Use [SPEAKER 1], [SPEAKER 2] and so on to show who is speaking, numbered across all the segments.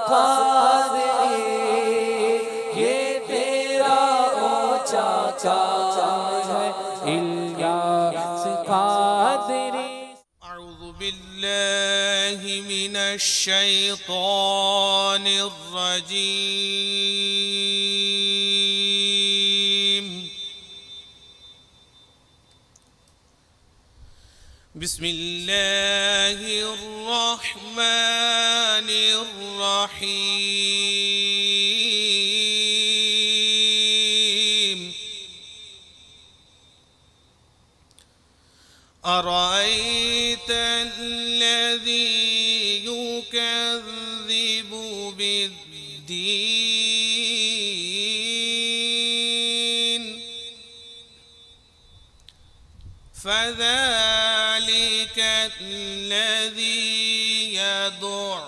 [SPEAKER 1] قادری یہ تیرا اونچا کام ہے الیاس قادری
[SPEAKER 2] اعوذ باللہ من الشیطان الرجیم بسم اللہ الرحمن الرحیم أرأيت الذي يكذب بالدين فذلك الذي يدع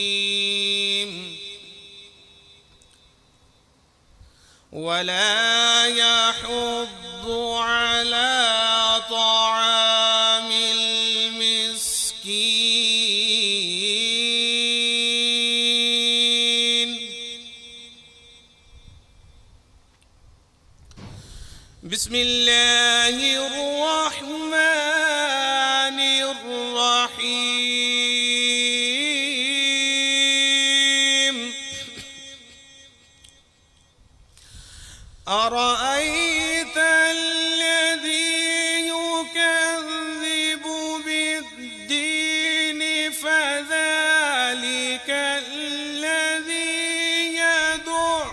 [SPEAKER 2] اليتيم ولا يحض على طعام المسكين بسم الله الرحمن الرحيم أرأيت الذي يكذب بالدين فذلك الذي يدع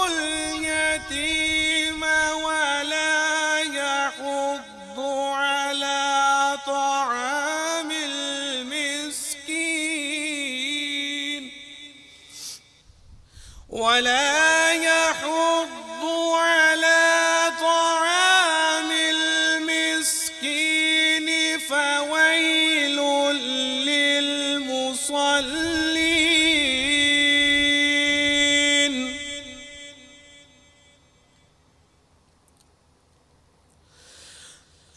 [SPEAKER 2] اليتيم ولا يحض على طعام المسكين ولا يحض على طعام المسكين فويل للمصلين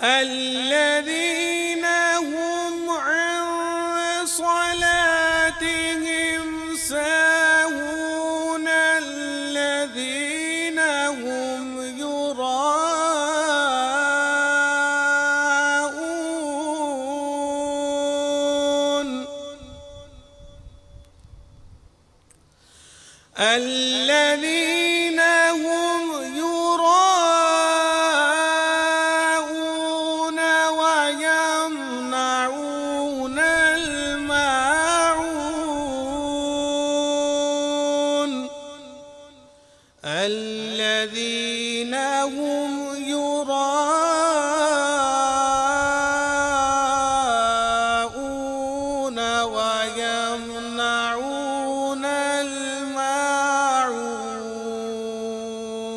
[SPEAKER 2] الذين هم عن صلاتهم ساهون الذين هم يراءون الذين هم يراءون ويمنعون الماعون الذين هم يراءون ويمنعون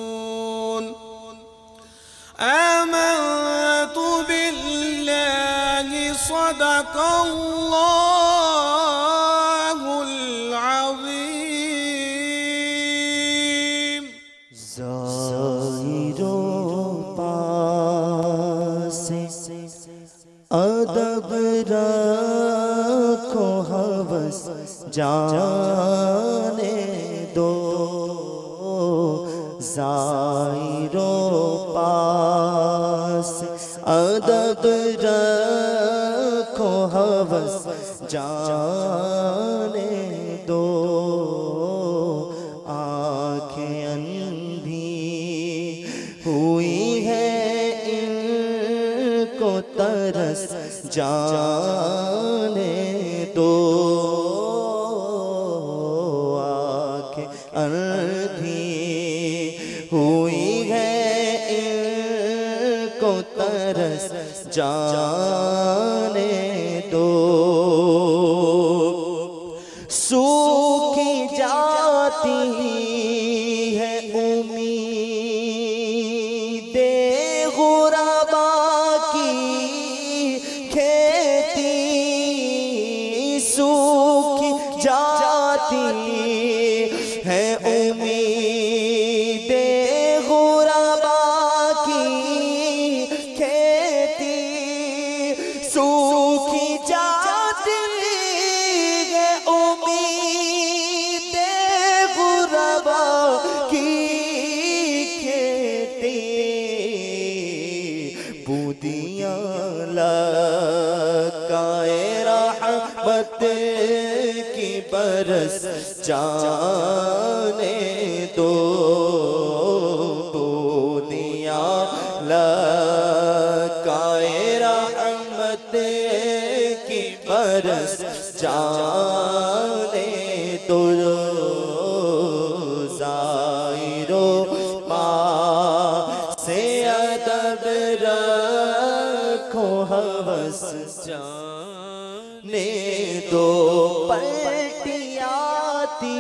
[SPEAKER 2] الماعون آمنت بالله صدق الله العظيم
[SPEAKER 3] زائر و پاس ادب رکھو ہوس جانے دو زائر و پاس ادب رکھو ہوس جانے دو آنکھیں اندھی ہوئی ہے ان کو ترس جانے دو آنکھیں اندھی ہوئی ہے ان کو ترس جانے دو سوکھی جاتی ہے امید غربا کی کھیتی سوکھی جاتی ہے امید غربا کی کھیتی سوکھی جاتی جانے دو دنیا لگائے رحمت کی برس جانے دو زائرو پاس ادب رکھو ہوس جانے دو پلٹی آتی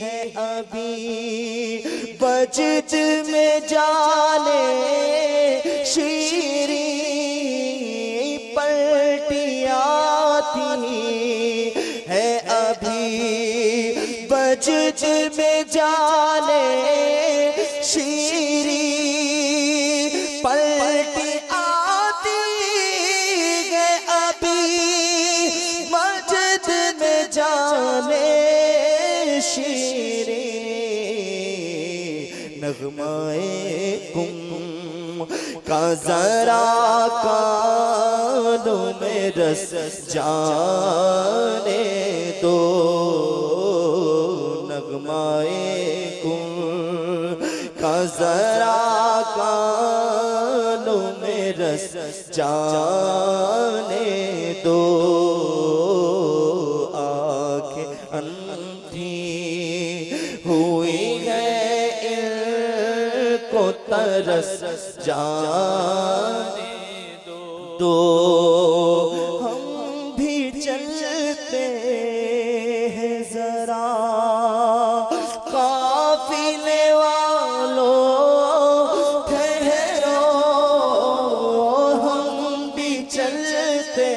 [SPEAKER 3] ہے ابھی بجٹ میں جانے شیریں پلٹی آتی ہے ابھی بجٹ میں جانے شیریں پلٹی آتی ہے ابھی مسجد میں جانے شیریں نغمائے گم کا ذرا کانوں میں رس جانے دو نغمائے گم کا ذرا کانوں میں رس جانے دو آنکھیں اندھی ہوئی ہے ان کو ترس جانے دو ہم بھی چلتے ہیں ذرا قافلے والوں ٹھہرو ہم بھی چلتے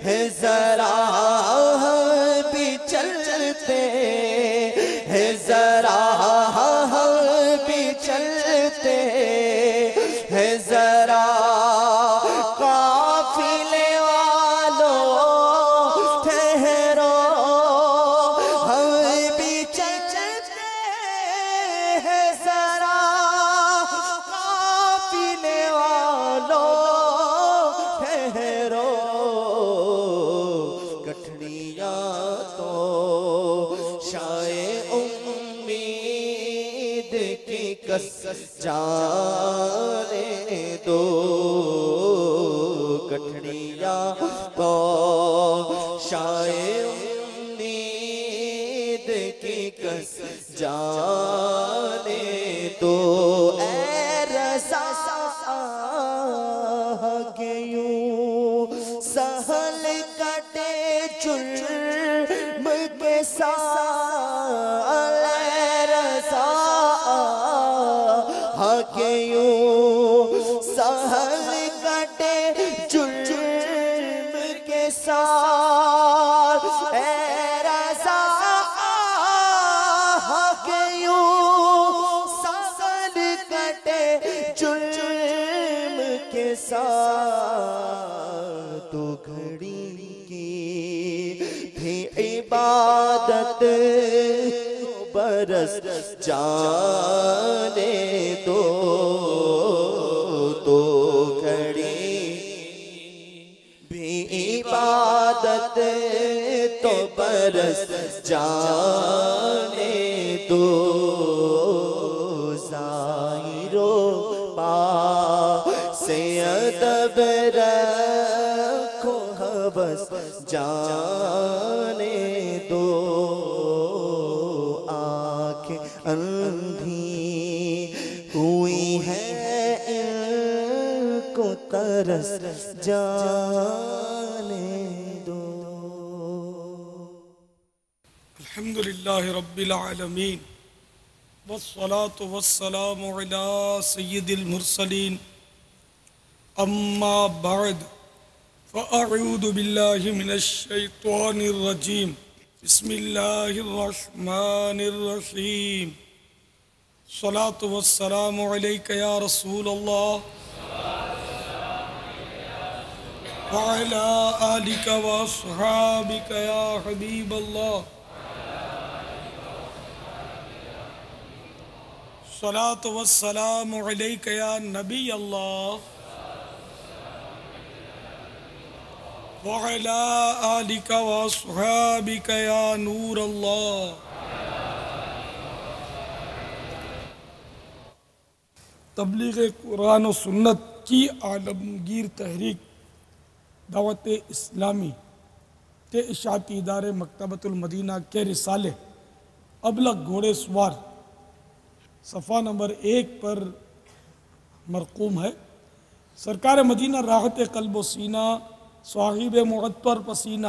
[SPEAKER 3] ہیں ذرا ہم بھی چلتے ہیں ذرا ہم بھی چلتے ہیں ذرا قافلے والوں ٹھہرو ہم بھی چلتے ہیں ذرا قافلے والوں ٹھہرو گٹھڑیاں تو شائے امید کی کس جانے دو گٹھڑیاں تو شائے امید کی کس جانے دو اے رضا کہ یوں سہل کٹے جرم کے سال اے رضا کہ یوں سہل کٹے جرم کے ساتھ اے رضا کہ یوں سہل کٹے جرم کے ساتھ تو گھڑی کی بھی عبادت برس جانے دو تو گھڑی بھی عبادت تو برس جانے دو ظاہرو پاس ادب رکھو ہوس جانے دو اندھی ہوئی ہے ان کو ترس جانے دو
[SPEAKER 4] الحمدللہ رب العالمین والصلاة والسلام علی سید المرسلین اما بعد فاعوذ باللہ من الشیطان الرجیم بسم اللہ الرحمن الرحیم صلاة والسلام علیک یا رسول اللہ وعلى آلك وأصحابك يا حبيب الله صلاة والسلام عليك يا نبي الله وعلى آلك وأصحابك يا نور الله. تبلیغ قرآن و سنت کی عالمگیر تحریک دعوت اسلامی کے اشاعتی ادارے مکتبۃ المدینہ کے رسالے ابلغ گھوڑے سوار صفحہ نمبر 1 پر مرقوم ہے. سرکار مدینہ راحت قلب و سینہ صاحب معطر پسینہ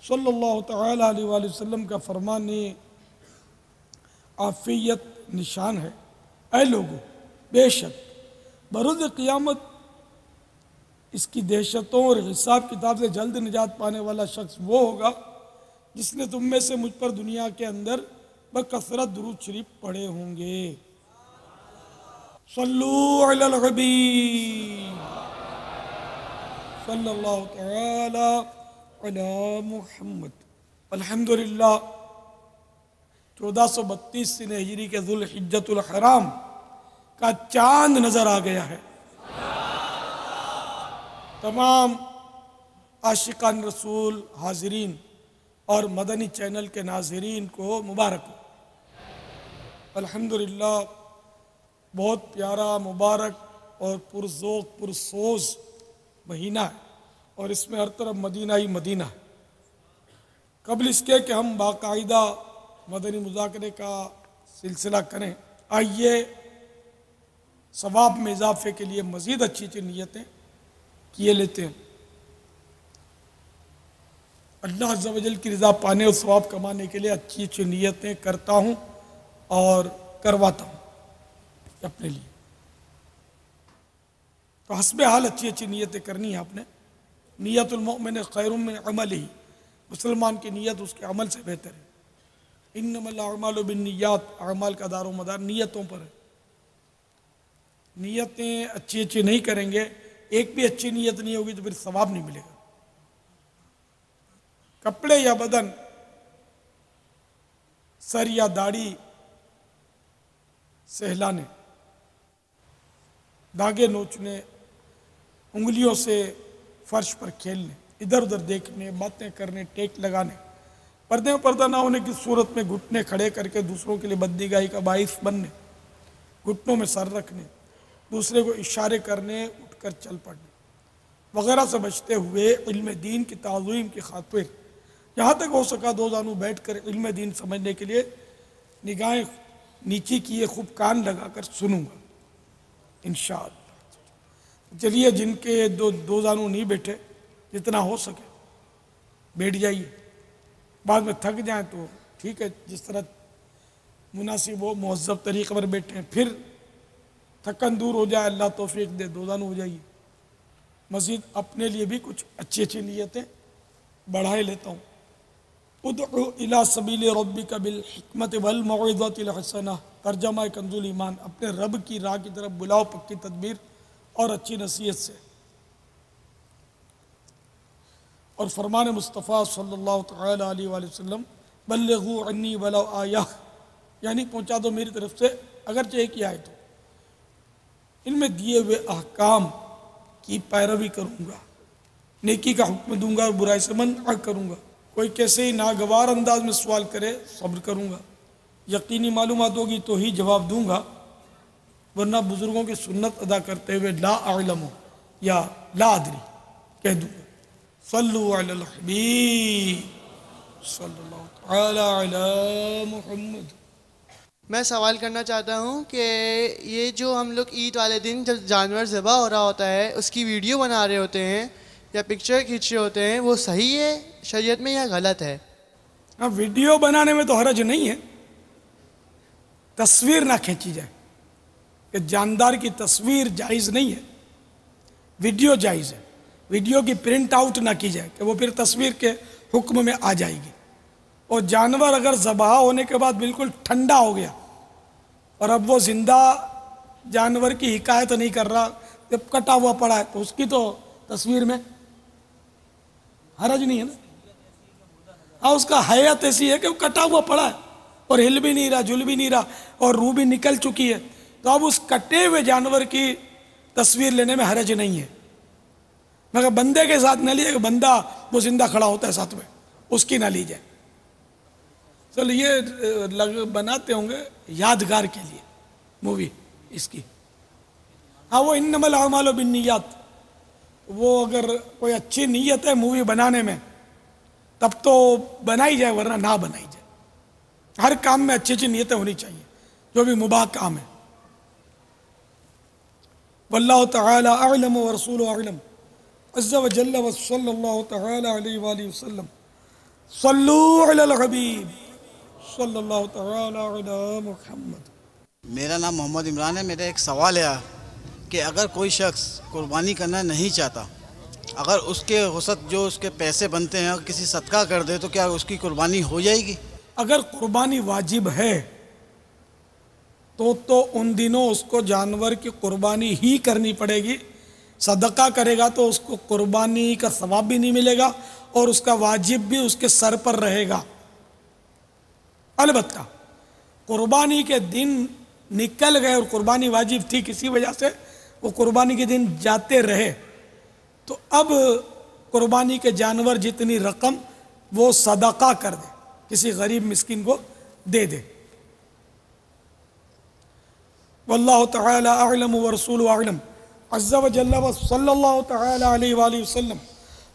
[SPEAKER 4] صلی اللہ تعالی علیہ وآلہ وسلم کا فرمان عافیت نشان ہے. اے لوگو، بے شک بروز قیامت اس کی دہشتوں اور حساب کتاب سے جلد نجات پانے والا شخص وہ ہوگا جس نے تم میں سے مجھ پر دنیا کے اندر بکثرت درود شریف پڑھے ہوں گے. صلو علی الحبیب صلی اللہ تعالی علی محمد. الحمدللہ 1432 سنہ ہجری کے ذوالحجۃ الحرام کا چاند نظر آ گیا ہے. تمام عاشقان رسول حاضرین اور مدنی چینل کے ناظرین کو مبارک ہو. الحمدللہ بہت پیارا، مبارک اور پرذوق پرسوز مہینہ ہے، اور اس میں ہر طرف مدینہ ہی مدینہ ہے. قبل اس کے کہ ہم باقاعدہ مدنی مذاکرے کا سلسلہ کریں، آئیے ثواب میں اضافے کے لیے مزید اچھی اچھی نیتیں کیے لیتے ہیں. اللہ عز و جل کی رضا پانے اور ثواب کمانے کے لیے اچھی اچھی نیتیں کرتا ہوں اور کرواتا ہوں اپنے لیے. تو حسب حال اچھی اچھی نیتیں کرنی ہیں آپ نے. نیت المؤمن خیر من عملہ، مسلمان کی نیت اس کے عمل سے بہتر ہے. انما الاعمال بالنیات، اعمال کا دار و مدار نیتوں پر ہے. نیتیں اچھی اچھی نہیں کریں گے، ایک بھی اچھی نیت نہیں ہوگی تو پھر ثواب نہیں ملے گا. کپڑے یا بدن، سر یا داڑھی سہلانے، داغے نوچنے، انگلیوں سے فرش پر کھیلنے، ادھر ادھر دیکھنے، باتیں کرنے، ٹیک لگانے، پردے میں پردہ نہ ہونے کی صورت میں گھٹنے کھڑے کر کے دوسروں کے لیے بدنگاہی کا باعث بننے، گھٹنوں میں سر رکھنے، دوسرے کو اشارے کرنے، اٹھ کر چل پڑنے وغیرہ سے بچتے ہوئے علم دین کی تعظیم کی خاطر جہاں تک ہو سکا دو زانو بیٹھ کر علم دین سمجھنے کے لیے نگاہیں نیچی کیے خوب کان لگا کر سنوں گا انشاءاللہ. چلیے جن کے دو زانو نہیں بیٹھے، جتنا ہو سکے بیٹھ جائیے. بعد میں تھک جائیں تو ٹھیک ہے، جس طرح مناسب ہو مہذب طریقے پر بیٹھیں. پھر تھکن دور ہو جائے، اللہ توفیق دے، دو زانو ہو جائیے. مزید اپنے لیے بھی کچھ اچھی اچھی نیتیں بڑھائے لیتا ہوں. ادعو الی سبیل ربک بالحکمت والموعظۃ الحسنہ، ترجمہ کنز الایمان. اپنے رب کی راہ کی طرف بلاؤ پکی تدبیر اور اچھی نصیحت سے. اور فرمان مصطفیٰ صلی اللہ تعالی علیہ وآلہ وسلم بلغوا عنی ولو آیہ، یعنی پہنچا دو میری طرف سے اگرچہ ایک ہی آئے تو. ان میں دیے ہوئے احکام کی پیروی کروں گا، نیکی کا حکم دوں گا اور برائی سے منع کروں گا. کوئی کیسے ہی ناگوار انداز میں سوال کرے صبر کروں گا. یقینی معلومات ہوگی تو ہی جواب دوں گا، ورنہ بزرگوں کی سنت ادا کرتے ہوئے لا اعلم یا لا ادری کہہ دوں گا. صلو علی الحبیب صلی اللہ تعالی علی محمد.
[SPEAKER 5] میں سوال کرنا چاہتا ہوں کہ یہ جو ہم لوگ عید والے دن جب جانور ذبح ہو رہا ہوتا ہے اس کی ویڈیو بنا رہے ہوتے ہیں یا پکچر کھینچ رہے ہوتے ہیں، وہ صحیح ہے شریعت میں یا غلط ہے؟
[SPEAKER 4] ہاں، ویڈیو بنانے میں تو حرج نہیں ہے، تصویر نہ کھینچی جائے کہ جاندار کی تصویر جائز نہیں ہے، ویڈیو جائز ہے. ویڈیو کی پرنٹ آؤٹ نہ کی جائے کہ وہ پھر تصویر کے حکم میں آ جائے گی. اور جانور اگر ذبح ہونے کے بعد بالکل ٹھنڈا ہو گیا اور اب وہ زندہ جانور کی حکایت نہیں کر رہا، جب کٹا ہوا پڑا ہے تو اس کی تو تصویر میں حرج نہیں ہے نا. ہاں، اس کا حیت ایسی ہے کہ وہ کٹا ہوا پڑا ہے اور ہل بھی نہیں رہا، جھل بھی نہیں رہا اور روح بھی نکل چکی ہے، تو اب اس کٹے ہوئے جانور کی تصویر لینے میں حرج نہیں ہے. مگر بندے کے ساتھ نہ لیجیے کہ بندہ وہ زندہ کھڑا ہوتا ہے ساتھ میں، اس کی نہ لیجیے. چلو یہ بناتے ہوں گے یادگار کے لیے مووی اس کی. ہاں وہ انما الاعمال بالنیات، وہ اگر کوئی اچھی نیت ہے مووی بنانے میں تب تو بنائی جائے، ورنہ نہ بنائی جائے. ہر کام میں اچھی اچھی نیتیں ہونی چاہیے جو بھی مباح کام ہے. واللہ تعالی اعلم ورسول اعلم عز وجل وصلی اللہ تعالی علیہ وآلہ وسلم. صلو علی الحبیب صلی اللہ تعالی علی محمد.
[SPEAKER 6] میرا نام محمد عمران ہے. میرا ایک سوال ہے کہ اگر کوئی شخص قربانی کرنا نہیں چاہتا، اگر اس کے وسط جو اس کے پیسے بنتے ہیں کسی صدقہ کر دے تو کیا اس کی قربانی ہو جائے گی؟
[SPEAKER 4] اگر قربانی واجب ہے تو ان دنوں اس کو جانور کی قربانی ہی کرنی پڑے گی. صدقہ کرے گا تو اس کو قربانی کا ثواب بھی نہیں ملے گا اور اس کا واجب بھی اس کے سر پر رہے گا. البتہ قربانی کے دن نکل گئے اور قربانی واجب تھی، کسی وجہ سے وہ قربانی کے دن جاتے رہے، تو اب قربانی کے جانور جتنی رقم وہ صدقہ کر دے، کسی غریب مسکین کو دے دے. واللہ تعالی اعلم ورسول اعلم عز وجل وصلی اللہ تعالی علیہ وآلہ وسلم.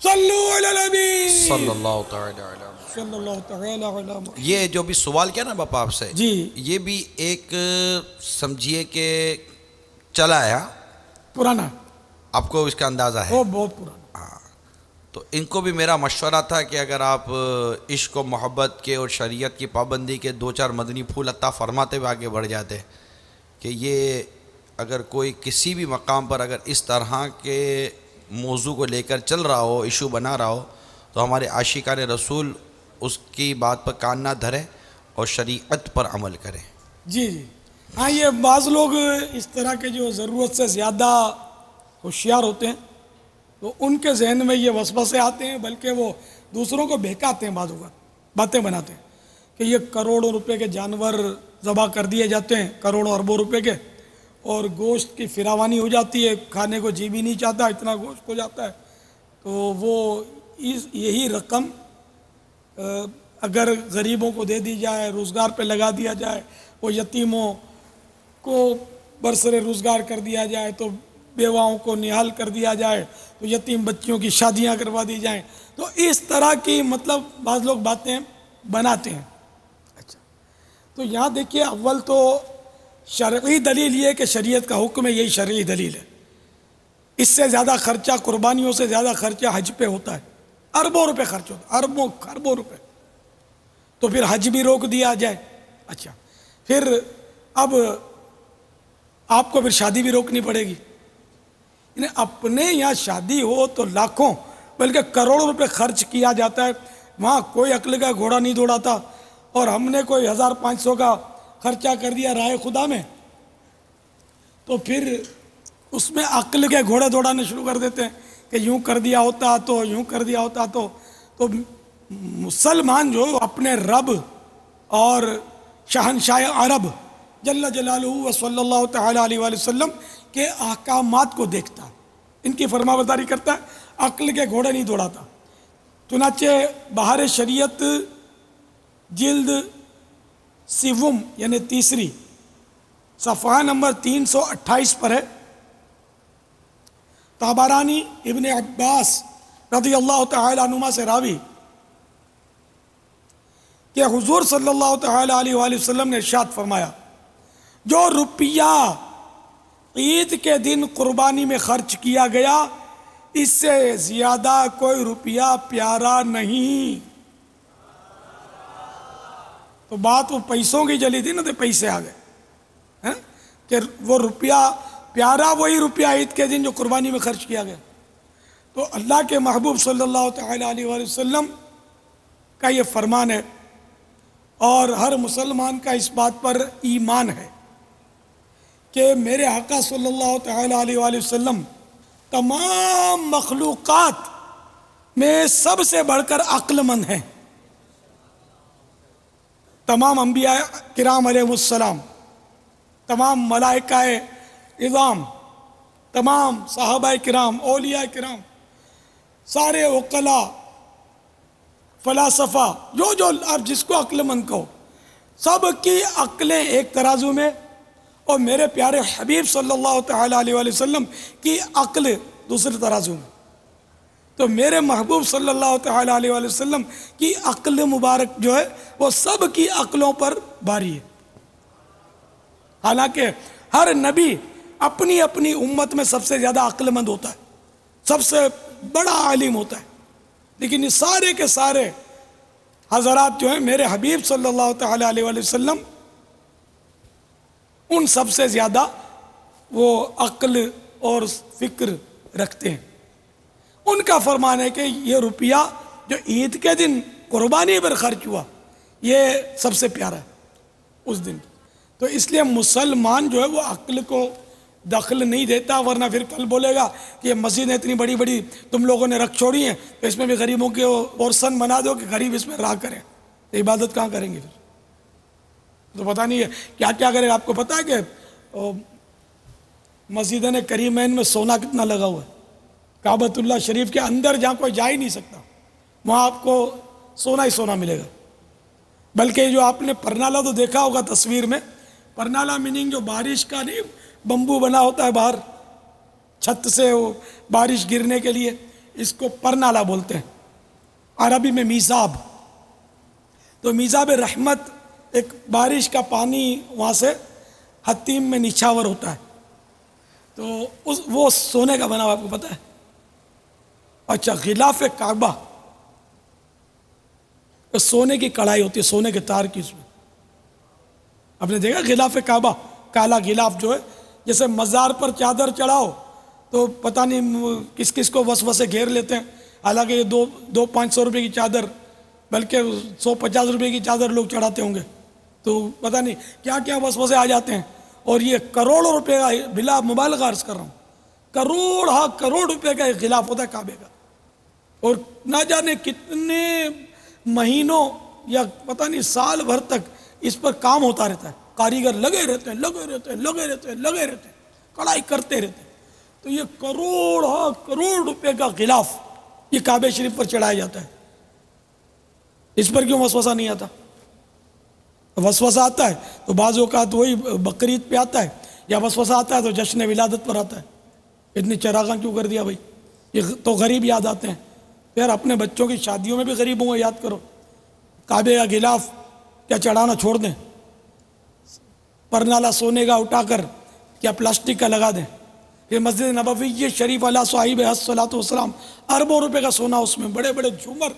[SPEAKER 4] صلو علی النبی
[SPEAKER 7] صلی اللہ تعالی علیہ.
[SPEAKER 4] صلی اللہ تعالی علی محمد.
[SPEAKER 7] یہ جو بھی سوال کیا نا باپا آپ سے،
[SPEAKER 4] جی
[SPEAKER 7] یہ بھی ایک سمجھیے کہ چلا ہے،
[SPEAKER 4] پرانا،
[SPEAKER 7] آپ کو اس کا اندازہ ہے.
[SPEAKER 4] وہ بہت پرانا.
[SPEAKER 7] تو ان کو بھی میرا مشورہ تھا کہ اگر آپ عشق و محبت کے اور شریعت کی پابندی کے 2-4 مدنی پھول عطا فرماتے ہوئے آگے بڑھ جاتے کہ یہ اگر کوئی کسی بھی مقام پر اگر اس طرح کے موضوع کو لے کر چل رہا ہو، ایشو بنا رہا ہو، تو ہمارے عاشقان رسول اس کی بات پر کان نہ دھرے اور شریعت پر عمل کریں.
[SPEAKER 4] جی جی ہاں، یہ بعض لوگ اس طرح کے جو ضرورت سے زیادہ ہوشیار ہوتے ہیں تو ان کے ذہن میں یہ وسوسے آتے ہیں، بلکہ وہ دوسروں کو بہکاتے ہیں، بعض اوقات باتیں بناتے ہیں کہ یہ کروڑوں روپے کے جانور ذبح کر دیے جاتے ہیں، کروڑوں اربوں روپے کے، اور گوشت کی فراوانی ہو جاتی ہے، کھانے کو جی بھی نہیں چاہتا، اتنا گوشت ہو جاتا ہے. تو وہ یہی رقم اگر غریبوں کو دے دی جائے، روزگار پہ لگا دیا جائے، وہ یتیموں کو برسر روزگار کر دیا جائے، تو بیواؤں کو نہال کر دیا جائے، تو یتیم بچیوں کی شادیاں کروا دی جائیں، تو اس طرح کی مطلب بعض لوگ باتیں بناتے ہیں. اچھا، تو یہاں دیکھیے، اول تو شرعی دلیل یہ کہ شریعت کا حکم ہے، یہی شرعی دلیل ہے. اس سے زیادہ خرچہ، قربانیوں سے زیادہ خرچہ حج پہ ہوتا ہے، اربوں روپے خرچ ہوتا ہے، اربوں روپے. تو پھر حج بھی روک دیا جائے. اچھا، پھر اب آپ کو پھر شادی بھی روکنی پڑے گی. یعنی اپنے یہاں شادی ہو تو لاکھوں بلکہ کروڑوں روپے خرچ کیا جاتا ہے، وہاں کوئی عقل کا گھوڑا نہیں دوڑاتا، اور ہم نے کوئی 1500 کا خرچہ کر دیا رائے خدا میں، تو پھر اس میں عقل کے گھوڑے دوڑانے شروع کر دیتے ہیں کہ یوں کر دیا ہوتا تو، یوں کر دیا ہوتا تو. تو مسلمان جو اپنے رب اور شہنشاہ عرب جل جلالہ و صلی اللہ تعالی علیہ وآلہ وسلم کے احکامات کو دیکھتا ہے، ان کی فرما برداری کرتا ہے، عقل کے گھوڑے نہیں دوڑاتا. چنانچہ بہار شریعت جلد 7 یعنی 3 صفحہ نمبر 328 پر ہے. طبرانی ابن عباس رضی اللہ تعالی عنہما سے راوی کہ حضور صلی اللہ تعالی علیہ وآلہ وسلم نے ارشاد فرمایا، جو روپیہ عید کے دن قربانی میں خرچ کیا گیا اس سے زیادہ کوئی روپیہ پیارا نہیں. تو بات وہ پیسوں کی چلی تھی نا، تو پیسے آ گئے کہ وہ روپیہ پیارا وہی روپیہ عید کے دن جو قربانی میں خرچ کیا گیا. تو اللہ کے محبوب صلی اللہ تعالی علیہ وآلہ وسلم کا یہ فرمان ہے، اور ہر مسلمان کا اس بات پر ایمان ہے کہ میرے آقا صلی اللہ تعالی علیہ وآلہ وسلم تمام مخلوقات میں سب سے بڑھ کر عقل مند ہیں. تمام انبیاء کرام علیہ السلام، تمام ملائکہ اعظام، تمام صحابہ کرام، اولیاء کرام، سارے عقلا فلاسفہ جو آپ جس کو عقل مند کہو، سب کی عقلیں ایک ترازو میں، اور میرے پیارے حبیب صلی اللہ تعالیٰ علیہ وآلہ وسلم کی عقل دوسرے ترازو میں. تو میرے محبوب صلی اللہ تعالیٰ علیہ وآلہ وسلم کی عقل مبارک جو ہے وہ سب کی عقلوں پر بھاری ہے. حالانکہ ہر نبی اپنی اپنی امت میں سب سے زیادہ عقل مند ہوتا ہے، سب سے بڑا عالم ہوتا ہے، لیکن یہ سارے کے سارے حضرات جو ہیں میرے حبیب صلی اللہ تعالیٰ علیہ وآلہ وسلم ان سب سے زیادہ وہ عقل اور فکر رکھتے ہیں. ان کا فرمان ہے کہ یہ روپیہ جو عید کے دن قربانی پر خرچ ہوا یہ سب سے پیارا ہے اس دن. تو اس لیے مسلمان جو ہے وہ عقل کو دخل نہیں دیتا، ورنہ پھر کل بولے گا کہ یہ مسجدیں اتنی بڑی بڑی تم لوگوں نے رکھ چھوڑی ہیں، تو اس میں بھی غریبوں کے پورشن بنا دو کہ غریب اس میں رہا کریں. تو عبادت کہاں کریں گے پھر؟ تو پتہ نہیں ہے کیا کیا کرے. آپ کو پتہ ہے کہ مسجدین کریمین میں سونا کتنا لگا ہوا ہے. کعبۃ اللہ شریف کے اندر جہاں کوئی جا ہی نہیں سکتا وہاں آپ کو سونا ہی سونا ملے گا. بلکہ جو آپ نے پرنالا تو دیکھا ہوگا تصویر میں، پرنالا میننگ جو بارش کا نہیں بمبو بنا ہوتا ہے باہر چھت سے وہ بارش گرنے کے لیے، اس کو پرنالا بولتے ہیں، عربی میں میزاب. تو میزاب رحمت ایک بارش کا پانی وہاں سے حتیم میں نچھاور ہوتا ہے، تو وہ سونے کا بنا ہوا، آپ کو پتہ ہے. اچھا، غلاف کعبہ سونے کی کڑھائی ہوتی ہے، سونے کے تار کی. اس میں آپ نے دیکھا غلاف کعبہ، کالا غلاف جو ہے، جیسے مزار پر چادر چڑھاؤ تو پتہ نہیں کس کس کو وسوسے گھیر لیتے ہیں. حالانکہ یہ 200-500 روپے کی چادر، بلکہ 150 روپے کی چادر لوگ چڑھاتے ہوں گے، تو پتہ نہیں کیا کیا وسوسے آ جاتے ہیں. اور یہ کروڑوں روپے کا، بلا مبالغہ عرض کر رہا ہوں، کروڑ روپے کا ایک غلاف ہوتا ہے کعبے کا. اور نہ جانے کتنے مہینوں یا پتہ نہیں سال بھر تک اس پر کام ہوتا رہتا ہے. کاریگر لگے رہتے ہیں، کڑھائی کرتے رہتے ہیں. تو یہ کروڑ روپے کا غلاف یہ کعبہ شریف پر چڑھایا جاتا ہے. اس پر کیوں وسوسہ نہیں آتا؟ وسوسہ آتا ہے تو بعض اوقات وہی بقرعید پہ آتا ہے، یا وسوسہ آتا ہے تو جشن ولادت پر آتا ہے. اتنی چراغاں کیوں کر دیا بھائی؟ یہ تو غریب یاد آتے ہیں. پھر اپنے بچوں کی شادیوں میں بھی غریبوں کو یاد کرو. کعبے کا غلاف کیا چڑھانا چھوڑ دیں؟ پرنالا سونے کا اٹھا کر کیا پلاسٹک کا لگا دیں؟ یہ مسجد نبوی شریف علیہ صاحب الصلاۃ والسلام، اربوں روپے کا سونا اس میں، بڑے بڑے جھومر،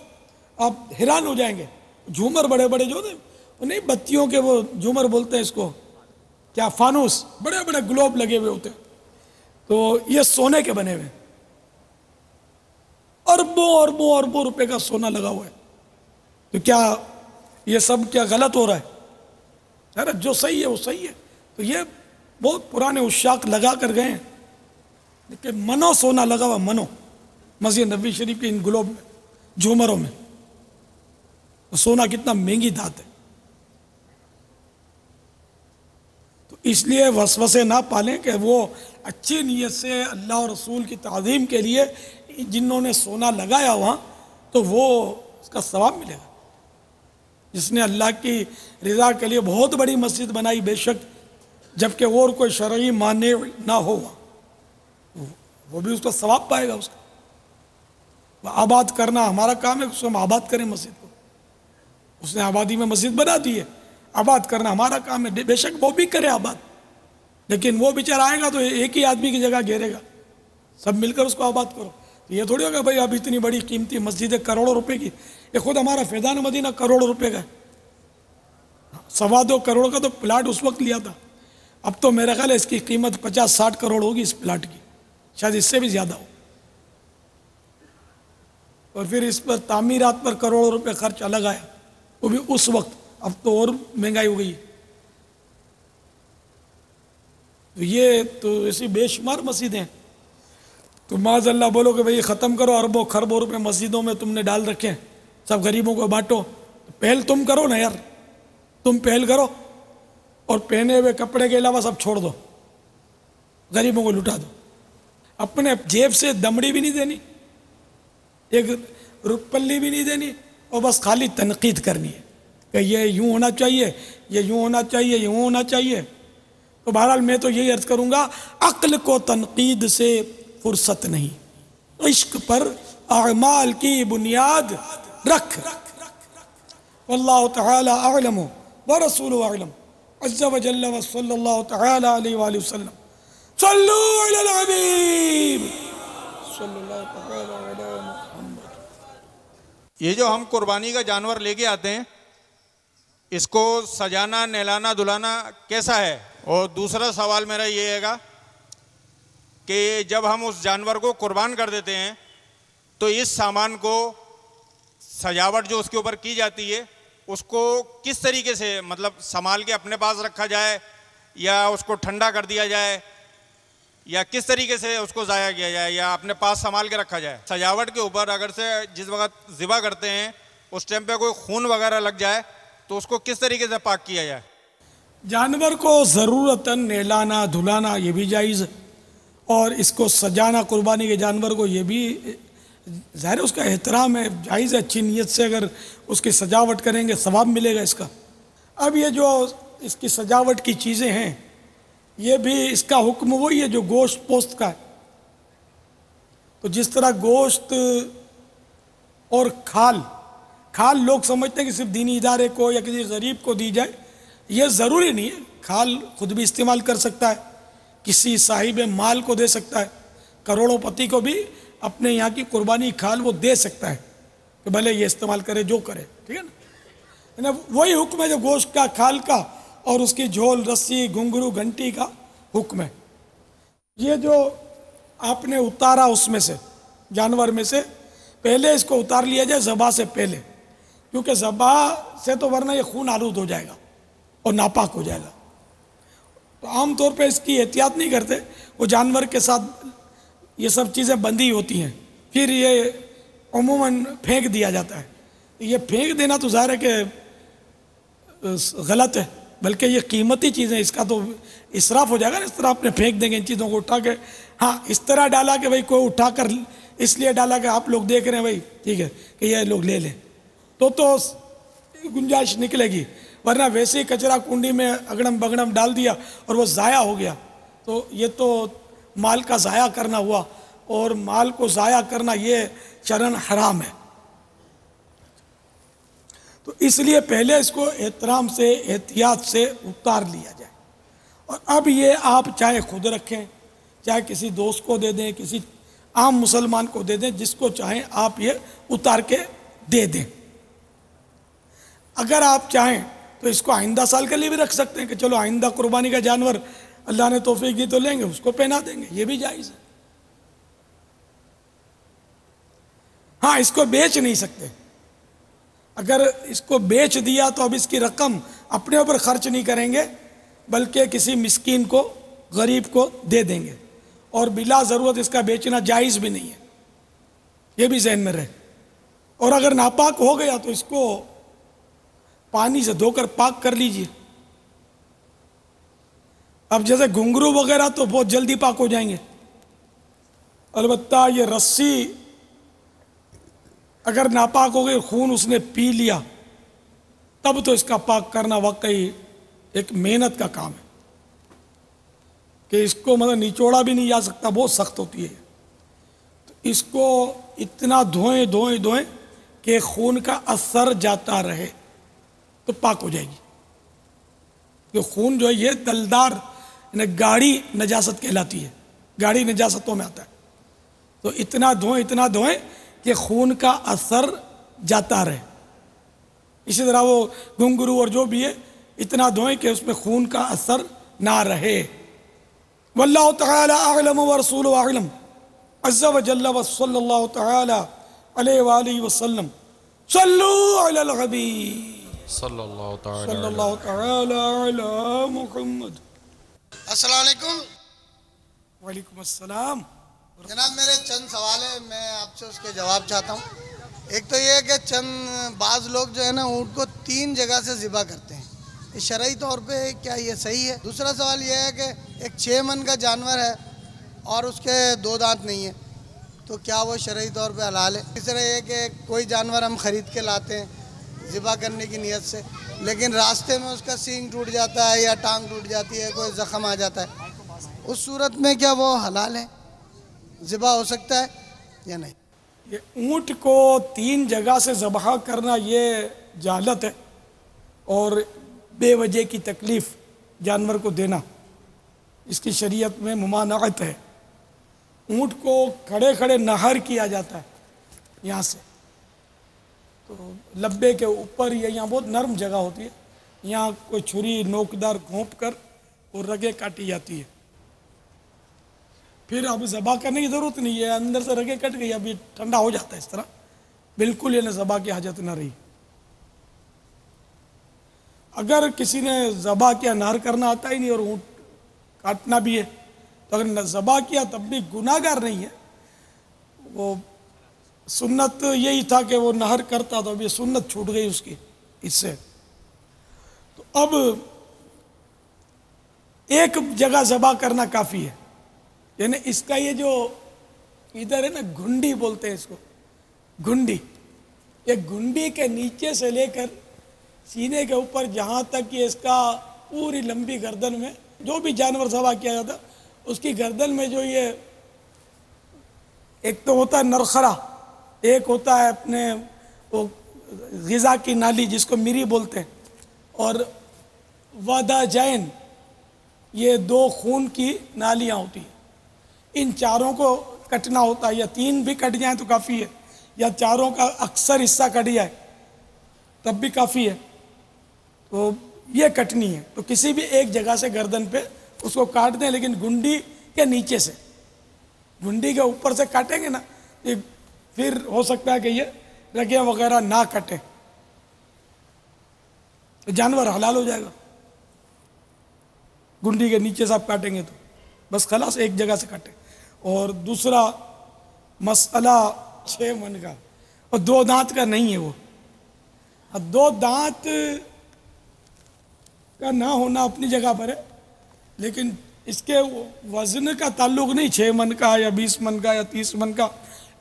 [SPEAKER 4] آپ حیران ہو جائیں گے. جھومر بڑے بڑے جو نہیں بتیوں کے، وہ جھومر بولتے ہیں اس کو، کیا فانوس، بڑے بڑے گلوب لگے ہوئے ہوتے ہیں. تو یہ سونے کے بنے ہوئے، اربوں روپے کا سونا لگا ہوا ہے. تو کیا یہ سب کیا غلط ہو رہا ہے؟ ارے جو صحیح ہے وہ صحیح ہے. تو یہ بہت پرانے عشاق لگا کر گئے ہیں، لیکن منو سونا لگا ہوا، منو مسجد نبوی شریف کے ان گلوب میں، جھومروں میں. سونا کتنا مہنگی دھات ہے. تو اس لیے وسوسے نہ پالیں کہ وہ اچھی نیت سے اللہ اور رسول کی تعظیم کے لیے جنہوں نے سونا لگایا وہاں، تو وہ اس کا ثواب ملے گا. جس نے اللہ کی رضا کے لیے بہت بڑی مسجد بنائی، بے شک، جبکہ اور کوئی شرعی مانع نہ ہو، وہ بھی اس کا ثواب پائے گا. اس کا آباد کرنا ہمارا کام ہے، اس کو ہم آباد کریں مسجد کو. اس نے آبادی میں مسجد بنا دی ہے، آباد کرنا ہمارا کام ہے. بے شک وہ بھی کرے آباد، لیکن وہ بیچارہ آئے گا تو ایک ہی آدمی کی جگہ گھیرے گا. سب مل کر اس کو آباد کرو. یہ تھوڑی ہوگا بھائی اب اتنی بڑی قیمتی مسجد ہے کروڑوں روپے کی. یہ خود ہمارا فیضان مدینہ کروڑوں روپے کا ہے. 2.25 کروڑ کا تو پلاٹ اس وقت لیا تھا. اب تو میرا خیال ہے اس کی قیمت 50-60 کروڑ ہوگی اس پلاٹ کی، شاید اس سے بھی زیادہ ہو. اور پھر اس پر تعمیرات پر کروڑوں روپے خرچ الگ آیا، وہ بھی اس وقت. اب تو اور مہنگائی ہو گئی. تو یہ تو ایسی بے شمار مسجدیں. تو معاذ اللہ بولو کہ بھئی ختم کرو، اربوں خربوں روپے مسجدوں میں تم نے ڈال رکھے ہیں، سب غریبوں کو بانٹو. پہل تم کرو نا یار، تم پہل کرو، اور پہنے ہوئے کپڑے کے علاوہ سب چھوڑ دو، غریبوں کو لٹا دو. اپنے جیب سے دمڑی بھی نہیں دینی. ایک پلی بھی نہیں دینی اور بس خالی تنقید کرنی ہے کہ یہ یوں ہونا چاہیے، یہ یوں ہونا چاہیے، یوں ہونا چاہیے. تو بہرحال میں تو یہی عرض کروں گا، عقل کو تنقید سے فرصت نہیں، عشق پر اعمال کی بنیاد رکھ. واللہ تعالی اعلم ورسولہ اعلم عز وجل وصلی اللہ تعالی علیہ وآلہ وسلم. صلو علی الحبیب صلی اللہ تعالی علی محمد.
[SPEAKER 8] یہ جو ہم قربانی کا جانور لے کے آتے ہیں، اس کو سجانا، نہلانا، دھلانا کیسا ہے؟ اور دوسرا سوال میرا یہ ہے گا کہ جب ہم اس جانور کو قربان کر دیتے ہیں تو اس سامان کو، سجاوٹ جو اس کے اوپر کی جاتی ہے، اس کو کس طریقے سے مطلب سنبھال کے اپنے پاس رکھا جائے، یا اس کو ٹھنڈا کر دیا جائے، یا کس طریقے سے اس کو ضائع کیا جائے، یا اپنے پاس سنبھال کے رکھا جائے؟ سجاوٹ کے اوپر اگر سے جس وقت ذبح کرتے ہیں اس ٹائم پہ کوئی خون وغیرہ لگ جائے تو اس کو کس طریقے سے پاک کیا جائے؟
[SPEAKER 4] جانور کو ضرورتاً نہلانا دھلانا یہ بھی جائز ہے، اور اس کو سجانا قربانی کے جانور کو یہ بھی ظاہر ہے اس کا احترام ہے، جائز ہے. اچھی نیت سے اگر اس کی سجاوٹ کریں گے ثواب ملے گا اس کا. اب یہ جو اس کی سجاوٹ کی چیزیں ہیں، یہ بھی اس کا حکم وہی ہے جو گوشت پوست کا ہے. تو جس طرح گوشت اور کھال لوگ سمجھتے ہیں کہ صرف دینی ادارے کو یا کسی غریب کو دی جائے، یہ ضروری نہیں ہے. کھال خود بھی استعمال کر سکتا ہے، کسی صاحب مال کو دے سکتا ہے، کروڑوں پتی کو بھی اپنے یہاں کی قربانی کھال وہ دے سکتا ہے کہ بھلے یہ استعمال کرے جو کرے، ٹھیک ہے نا. وہی حکم ہے جو گوشت کا، کھال کا، اور اس کی جھول، رسی، گھنگرو، گھنٹی کا حکم ہے. یہ جو آپ نے اتارا اس میں سے، جانور میں سے، پہلے اس کو اتار لیا جائے ذبح سے پہلے، کیونکہ ذبح سے تو ورنہ یہ خون آلود ہو جائے گا اور ناپاک ہو جائے گا. تو عام طور پہ اس کی احتیاط نہیں کرتے، وہ جانور کے ساتھ یہ سب چیزیں بندھی ہوتی ہیں، پھر یہ عموماً پھینک دیا جاتا ہے. یہ پھینک دینا تو ظاہر ہے کہ غلط ہے، بلکہ یہ قیمتی چیزیں، اس کا تو اسراف ہو جائے گا نا. اس طرح اپنے پھینک دیں گے ان چیزوں کو اٹھا کے. ہاں اس طرح ڈالا کہ بھئی کوئی اٹھا کر اس لیے ڈالا کہ آپ لوگ دیکھ رہے ہیں بھئی ٹھیک ہے کہ یہ لوگ لے لیں، تو گنجائش نکلے گی. ورنہ ویسے ہی کچرا کنڈی میں اگڑم بگڑم ڈال دیا اور وہ ضائع ہو گیا، تو یہ تو مال کا ضائع کرنا ہوا، اور مال کو ضائع کرنا یہ شرعاً حرام ہے. تو اس لیے پہلے اس کو احترام سے، احتیاط سے اتار لیا جائے. اور اب یہ آپ چاہے خود رکھیں، چاہے کسی دوست کو دے دیں، کسی عام مسلمان کو دے دیں، جس کو چاہیں آپ یہ اتار کے دے دیں. اگر آپ چاہیں تو اس کو آئندہ سال کے لیے بھی رکھ سکتے ہیں کہ چلو آئندہ قربانی کا جانور اللہ نے توفیق دی تو لیں گے، اس کو پہنا دیں گے، یہ بھی جائز ہے. ہاں اس کو بیچ نہیں سکتے. اگر اس کو بیچ دیا تو اب اس کی رقم اپنے اوپر خرچ نہیں کریں گے، بلکہ کسی مسکین کو، غریب کو دے دیں گے، اور بلا ضرورت اس کا بیچنا جائز بھی نہیں ہے، یہ بھی ذہن میں رہے. اور اگر ناپاک ہو گیا تو اس کو پانی سے دھو کر پاک کر لیجئے. اب جیسے گھنگرو وغیرہ تو بہت جلدی پاک ہو جائیں گے، البتہ یہ رسی اگر ناپاک ہو گئی، خون اس نے پی لیا، تب تو اس کا پاک کرنا واقعی ایک محنت کا کام ہے کہ اس کو مطلب نچوڑا بھی نہیں جا سکتا، بہت سخت ہوتی ہے. تو اس کو اتنا دھوئیں کہ خون کا اثر جاتا رہے تو پاک ہو جائے گی. کہ خون جو ہے یہ دلدار، یعنی گاڑی نجاست کہلاتی ہے، گاڑی نجاستوں میں آتا ہے. تو اتنا دھوئیں کہ خون کا اثر جاتا رہے. اسی طرح وہ گھنگرو اور جو بھی ہے اتنا دھوئیں کہ اس میں خون کا اثر نہ رہے. واللہ تعالی اعلم ورسولہ اعلم عز وجل وصلی اللہ تعالی علیہ وآلہ وسلم. صلو علی الحبیب
[SPEAKER 7] صلی اللہ تعالی
[SPEAKER 4] صلی اللہ تعالی علی محمد.
[SPEAKER 9] السلام علیکم.
[SPEAKER 4] وعلیکم السلام.
[SPEAKER 9] جناب میرے چند سوال ہیں، میں آپ سے اس کے جواب چاہتا ہوں. ایک تو یہ ہے کہ چند بعض لوگ جو ہے نا اونٹ کو 3 جگہ سے ذبح کرتے ہیں، شرعی طور پہ کیا یہ صحیح ہے؟ دوسرا سوال یہ ہے کہ ایک 6 من کا جانور ہے اور اس کے 2 دانت نہیں ہیں، تو کیا وہ شرعی طور پہ حلال ہے؟ اس طرح یہ کہ کوئی جانور ہم خرید کے لاتے ہیں ذبح کرنے کی نیت سے، لیکن راستے میں اس کا سینگ ٹوٹ جاتا ہے یا ٹانگ ٹوٹ جاتی ہے، کوئی زخم آ جاتا ہے، اس صورت میں کیا وہ حلال ہے، ذبح ہو سکتا ہے یا نہیں؟
[SPEAKER 4] یہ اونٹ کو 3 جگہ سے ذبح کرنا یہ جہالت ہے اور بے وجہ کی تکلیف جانور کو دینا، اس کی شریعت میں ممانعت ہے۔ اونٹ کو کھڑے کھڑے نہر کیا جاتا ہے یہاں سے، تو لبے کے اوپر یہاں بہت نرم جگہ ہوتی ہے، یہاں کوئی چھری نوکدار گھونپ کر اور رگیں کاٹی جاتی ہے، پھر اب ذبح کرنے کی ضرورت نہیں ہے، اندر سے رگیں کٹ گئی، اب یہ ٹھنڈا ہو جاتا ہے اس طرح، بالکل یہ ذبح کی حاجت نہ رہی۔ اگر کسی نے ذبح کیا، نہر کرنا آتا ہی نہیں اور اونٹ کاٹنا بھی ہے، تو اگر ذبح کیا تب بھی گناہ گار نہیں ہے، وہ سنت یہی تھا کہ وہ نہر کرتا، تو اب یہ سنت چھوٹ گئی اس کی اس سے۔ تو اب ایک جگہ ذبح کرنا کافی ہے، یعنی اس کا یہ جو ادھر ہے نا گھنڈی بولتے ہیں اس کو، گھنڈی، یہ گھنڈی کے نیچے سے لے کر سینے کے اوپر جہاں تک یہ اس کا پوری لمبی گردن میں جو بھی جانور ذبح کیا جاتا اس کی گردن میں جو یہ ایک تو ہوتا ہے نرخرا، ایک ہوتا ہے اپنے وہ غذا کی نالی جس کو مری بولتے ہیں، اور وادہ جین، یہ 2 خون کی نالیاں ہوتی ہیں، ان چاروں کو کٹنا ہوتا ہے، یا 3 بھی کٹ جائیں تو کافی ہے، یا چاروں کا اکثر حصہ کٹ جائے تب بھی کافی ہے، تو یہ کٹنی ہے۔ تو کسی بھی ایک جگہ سے گردن پہ اس کو کاٹ دیں، لیکن گھنڈی کے نیچے سے، گھنڈی کے اوپر سے کاٹیں گے نا پھر ہو سکتا ہے کہ یہ رگیں وغیرہ نہ کٹیں، تو جانور حلال ہو جائے گا۔ گھنڈی کے نیچے سے آپ کاٹیں گے تو بس خلاص ایک جگہ سے کاٹیں۔ اور دوسرا مسئلہ 6 من کا اور 2 دانت کا نہیں ہے، وہ 2 دانت کا نہ ہونا اپنی جگہ پر ہے، لیکن اس کے وزن کا تعلق نہیں 6 من کا یا 20 من کا یا 30 من کا۔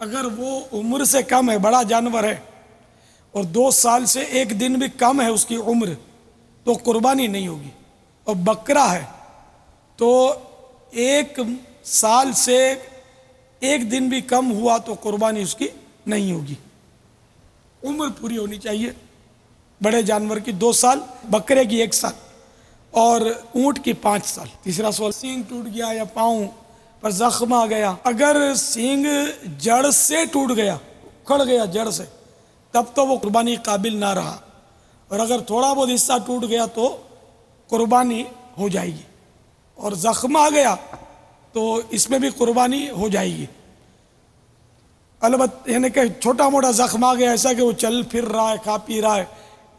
[SPEAKER 4] اگر وہ عمر سے کم ہے، بڑا جانور ہے اور 2 سال سے 1 دن بھی کم ہے اس کی عمر، تو قربانی نہیں ہوگی۔ اور بکرا ہے تو 1 سال سے 1 دن بھی کم ہوا تو قربانی اس کی نہیں ہوگی، عمر پوری ہونی چاہیے۔ بڑے جانور کی 2 سال، بکرے کی 1 سال اور اونٹ کی 5 سال۔ تیسرا سوال، سینگ ٹوٹ گیا یا پاؤں پر زخم آ گیا، اگر سینگ جڑ سے ٹوٹ گیا، کھڑ گیا جڑ سے، تب تو وہ قربانی قابل نہ رہا، اور اگر تھوڑا بہت حصہ ٹوٹ گیا تو قربانی ہو جائے گی، اور زخم آ گیا تو اس میں بھی قربانی ہو جائے گی۔ البتہ یعنی کہ چھوٹا موٹا زخم آ گیا، ایسا کہ وہ چل پھر رہا ہے، کھا پی رہا ہے،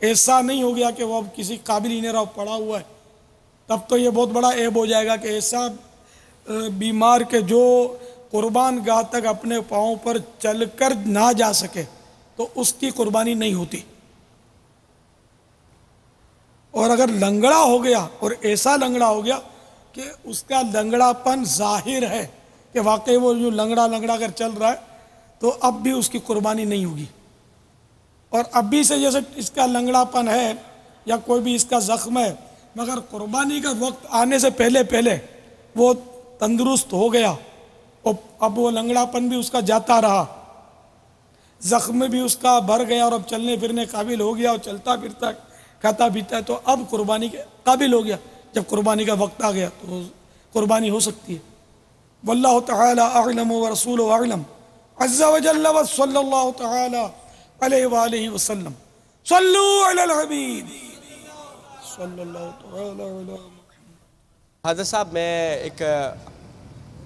[SPEAKER 4] ایسا نہیں ہو گیا کہ وہ اب کسی قابل ہی نہیں رہا، پڑا ہوا ہے، تب تو یہ بہت بڑا عیب ہو جائے گا کہ ایسا بیمار کہ جو قربان گاہ تک اپنے پاؤں پر چل کر نہ جا سکے تو اس کی قربانی نہیں ہوتی۔ اور اگر لنگڑا ہو گیا، اور ایسا لنگڑا ہو گیا کہ اس کا لنگڑا پن ظاہر ہے کہ واقعی وہ جو لنگڑا کر چل رہا ہے، تو اب بھی اس کی قربانی نہیں ہوگی۔ اور ابھی سے جیسے اس کا لنگڑا پن ہے یا کوئی بھی اس کا زخم ہے، مگر قربانی کا وقت آنے سے پہلے وہ تندرست ہو گیا، اور اب وہ لنگڑا پن بھی اس کا جاتا رہا، زخم بھی اس کا بھر گیا، اور اب چلنے پھرنے قابل ہو گیا، اور چلتا پھرتا کھاتا پیتا ہے، تو اب قربانی کے قابل ہو گیا۔ جب قربانی کا وقت آ گیا تو قربانی ہو سکتی ہے۔ واللہ تعالی اعلم ورسولہ اعلم عز وجل، وصلی اللہ تعالی علیہ وآلہ وسلم۔ صلو علی الحبیب صلی اللہ تعالی علی محمد۔
[SPEAKER 10] حضرت صاحب، میں ایک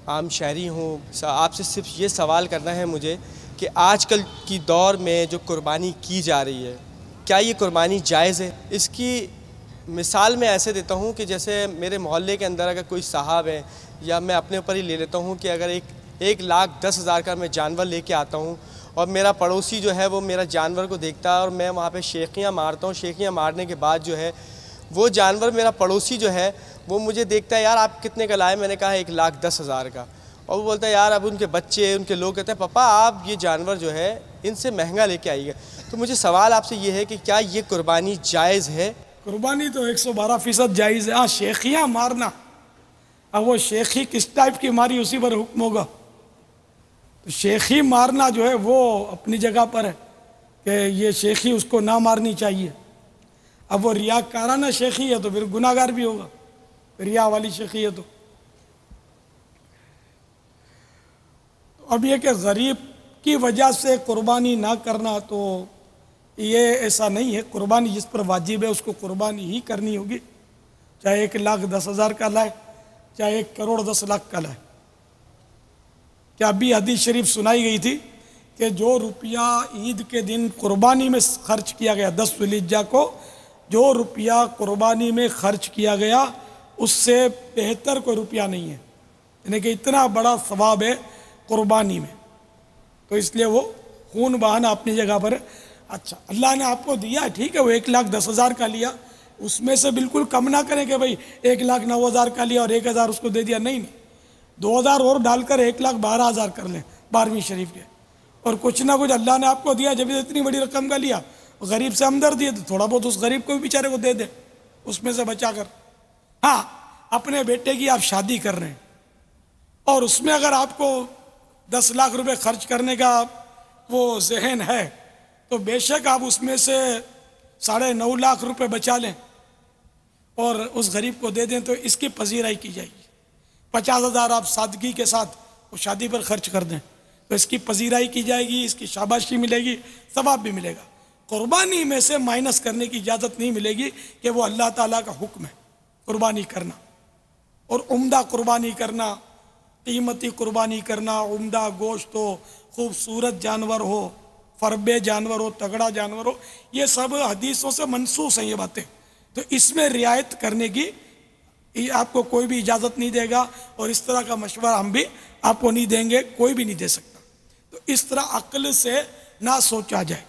[SPEAKER 10] عام شہری ہوں، آپ سے صرف یہ سوال کرنا ہے مجھے کہ آج کل کی دور میں جو قربانی کی جا رہی ہے، کیا یہ قربانی جائز ہے؟ اس کی مثال میں ایسے دیتا ہوں کہ جیسے میرے محلے کے اندر اگر کوئی صاحب ہے، یا میں اپنے اوپر ہی لے لیتا ہوں کہ اگر 1,10,000 کا میں جانور لے کے آتا ہوں، اور میرا پڑوسی جو ہے وہ میرا جانور کو دیکھتا ہے، اور میں وہاں پہ شیخیاں مارتا ہوں، شیخیاں مارنے کے بعد جو ہے وہ جانور، میرا پڑوسی جو ہے وہ مجھے دیکھتا ہے، یار آپ کتنے کا لائے؟ میں نے کہا 1,10,000 کا، اور وہ بولتا ہے یار اب ان کے بچے ان کے لوگ کہتے ہیں پاپا آپ یہ جانور جو ہے ان سے مہنگا لے کے آئیے گا. تو مجھے سوال آپ سے یہ ہے کہ کیا یہ قربانی جائز ہے؟
[SPEAKER 4] قربانی تو 112% جائز ہے. ہاں شیخیاں مارنا، اب وہ شیخی کس ٹائپ کی ماری اسی پر حکم ہوگا. تو شیخی مارنا جو ہے وہ اپنی جگہ پر ہے کہ یہ شیخی اس کو نہ مارنی چاہیے. اب وہ ریاکارانہ شیخی ہے تو پھر گناہ گار بھی ہوگا، ریا والی شیخی ہے تو. اب یہ کہ غریب کی وجہ سے قربانی نہ کرنا تو یہ ایسا نہیں ہے. قربانی جس پر واجب ہے اس کو قربانی ہی کرنی ہوگی، چاہے 1,10,000 کا لائے چاہے 1,10,00,000 کا لائے. کیا ابھی حدیث شریف سنائی گئی تھی کہ جو روپیہ عید کے دن قربانی میں خرچ کیا گیا 10 ذی الحجہ کو، جو روپیہ قربانی میں خرچ کیا گیا اس سے بہتر کوئی روپیہ نہیں ہے. یعنی کہ اتنا بڑا ثواب ہے قربانی میں، تو اس لیے وہ خون بہانا اپنی جگہ پر ہے. اچھا اللہ نے آپ کو دیا ٹھیک ہے، وہ 1,10,000 کا لیا، اس میں سے بالکل کم نہ کریں کہ بھئی 1,09,000 کا لیا اور 1,000 اس کو دے دیا. نہیں 2,000 اور ڈال کر 1,12,000 کر لیں 12ویں شریف کے. اور کچھ نہ کچھ اللہ نے آپ کو دیا، جب اتنی بڑی رقم کا لیا، غریب سے ہمدردی ہے تو تھوڑا بہت اس غریب کو بھی بیچارے کو دے دیں اس میں سے بچا کر. ہاں اپنے بیٹے کی آپ شادی کر رہے ہیں اور اس میں اگر آپ کو 10 لاکھ روپے خرچ کرنے کا وہ ذہن ہے تو بے شک آپ اس میں سے 9.5 لاکھ روپے بچا لیں اور اس غریب کو دے دیں تو اس کی پذیرائی کی جائے گی. 50,000 آپ سادگی کے ساتھ وہ شادی پر خرچ کر دیں تو اس کی پذیرائی کی جائے گی، اس کی شاباشی ملے گی، ثواب بھی ملے گا. قربانی میں سے مائنس کرنے کی اجازت نہیں ملے گی کہ وہ اللہ تعالیٰ کا حکم ہے قربانی کرنا. اور عمدہ قربانی کرنا، قیمتی قربانی کرنا، عمدہ گوشت ہو، خوبصورت جانور ہو، فربے جانور ہو، تگڑا جانور ہو، یہ سب حدیثوں سے منسوخ ہیں یہ باتیں. تو اس میں رعایت کرنے کی آپ کو کوئی بھی اجازت نہیں دے گا اور اس طرح کا مشورہ ہم بھی آپ کو نہیں دیں گے، کوئی بھی نہیں دے سکتا. تو اس طرح عقل سے نہ سوچا جائے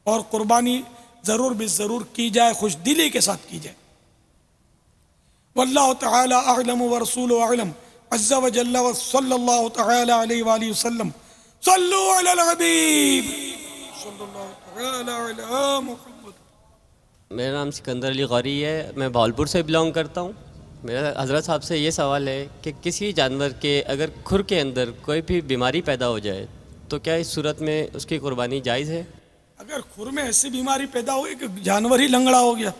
[SPEAKER 4] اور قربانی ضرور بھی ضرور کی جائے، خوش دلی کے ساتھ کی جائے. واللہ تعالی اعلم ورسولہ اعلم عز وجل وصلی اللہ تعالی علیہ وآلہ وسلم. صلو علی الحبیب صلی اللہ تعالی علی محمد.
[SPEAKER 11] میرا نام سکندر علی غوری ہے، میں بھاولپور سے بلانگ کرتا ہوں. میرا حضرت صاحب سے یہ سوال ہے کہ کسی جانور کے اگر کھر کے اندر کوئی بھی بیماری پیدا ہو جائے تو کیا اس صورت میں اس کی قربانی جائز ہے؟
[SPEAKER 4] اگر کھر میں ایسی بیماری پیدا ہوئی کہ جانور ہی لنگڑا ہو گیا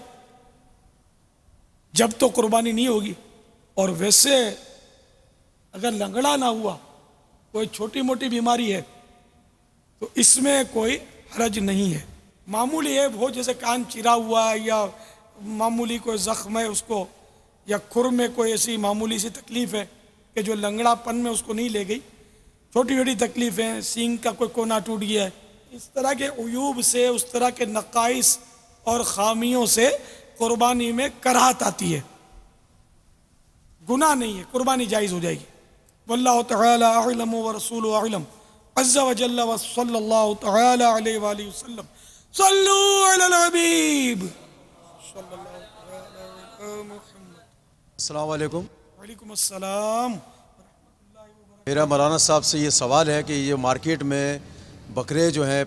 [SPEAKER 4] جب تو قربانی نہیں ہوگی. اور ویسے اگر لنگڑا نہ ہوا، کوئی چھوٹی موٹی بیماری ہے تو اس میں کوئی حرج نہیں ہے. معمولی ہے وہ جیسے کان چرا ہوا ہے یا معمولی کوئی زخم ہے اس کو، یا کھر میں کوئی ایسی معمولی سی تکلیف ہے کہ جو لنگڑا پن میں اس کو نہیں لے گئی، چھوٹی چھوٹی تکلیفیں، سینگ کا کوئی کونا ٹوٹ گیا ہے، اس طرح کے عیوب سے، اس طرح کے نقائص اور خامیوں سے قربانی میں کراہت آتی ہے. گناہ نہیں ہے، قربانی جائز ہو جائے گی. واللہ تعالی اعلم ورسولہ اعلم عز وجل وصلی اللہ تعالی علیہ وآلہ وسلم. صلو علی الحبیب صلی اللہ تعالی علی محمد.
[SPEAKER 12] السلام علیکم.
[SPEAKER 4] وعلیکم السلام.
[SPEAKER 12] میرا مولانا صاحب سے یہ سوال ہے کہ یہ مارکیٹ میں بکرے جو ہیں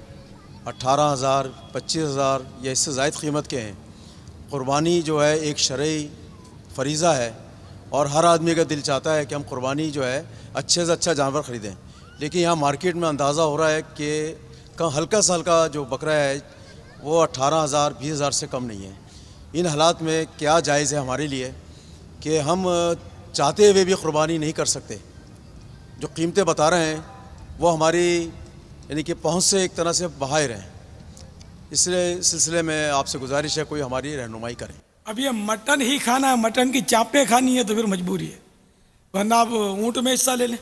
[SPEAKER 12] 18,000 25,000 یا اس سے زائد قیمت کے ہیں. قربانی جو ہے ایک شرعی فریضہ ہے اور ہر آدمی کا دل چاہتا ہے کہ ہم قربانی جو ہے اچھے سے اچھا جانور خریدیں، لیکن یہاں مارکیٹ میں اندازہ ہو رہا ہے کہ ہلکا سا ہلکا جو بکرا ہے وہ 18,000 20,000 سے کم نہیں ہے. ان حالات میں کیا جائز ہے ہمارے لیے کہ ہم چاہتے ہوئے بھی قربانی نہیں کر سکتے؟ جو قیمتیں بتا رہے ہیں وہ ہماری یعنی کہ پہنچ سے ایک طرح سے باہر ہیں. اس سلسلے میں آپ سے گزارش ہے کوئی ہماری رہنمائی کریں.
[SPEAKER 4] اب یہ مٹن ہی کھانا ہے، مٹن کی چاپیں کھانی ہے تو پھر مجبوری ہے، ورنہ آپ اونٹ میں حصہ لے لیں،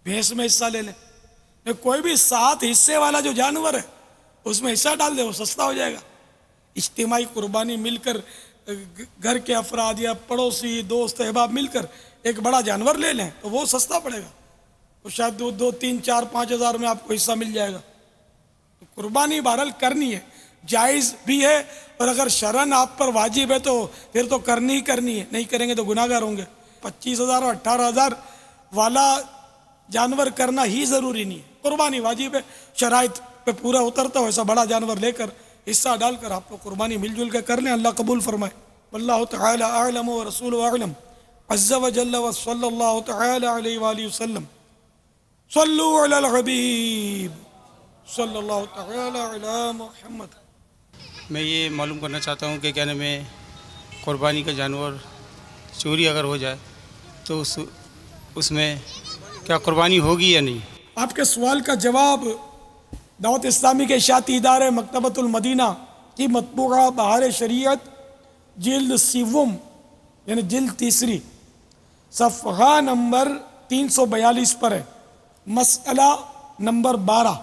[SPEAKER 4] بھینس میں حصہ لے لیں. کوئی بھی 7 حصے والا جو جانور ہے اس میں حصہ ڈال دے، وہ سستا ہو جائے گا. اجتماعی قربانی مل کر گھر کے افراد یا پڑوسی دوست احباب مل کر ایک بڑا جانور لے لیں تو وہ سستا پڑے گا، تو شاید 2 3 4 5 ہزار میں آپ کو حصہ مل جائے گا. تو قربانی بہرحال کرنی ہے، جائز بھی ہے، اور اگر شرعاً آپ پر واجب ہے تو پھر تو کرنی ہی کرنی ہے، نہیں کریں گے تو گناہ گار ہوں گے. 25,000 اور 18,000 والا جانور کرنا ہی ضروری نہیں ہے، قربانی واجب ہے، شرائط پہ پورا اترتا ہو ایسا بڑا جانور لے کر حصہ ڈال کر آپ لوگ قربانی مل جل کے کر لیں، اللہ قبول فرمائے۔ واللہ تعالی اعلم ورسول اعلم عز وجل وصلی اللہ تعالی علیہ وآلہ وسلم۔ صلو علی الحبیب صلی اللہ تعالی علی محمد۔
[SPEAKER 13] میں یہ معلوم کرنا چاہتا ہوں کہ کیا نام ہے قربانی کا جانور چوری اگر ہو جائے تو اس میں کیا قربانی ہوگی یا نہیں؟
[SPEAKER 4] آپ کے سوال کا جواب دعوت اسلامی کے اشاعتی ادارے مکتبۃ المدینہ کی مطبوعہ بہار شریعت جلد سیوم یعنی جلد تیسری صفحہ نمبر 342 پر ہے، مسئلہ نمبر 12۔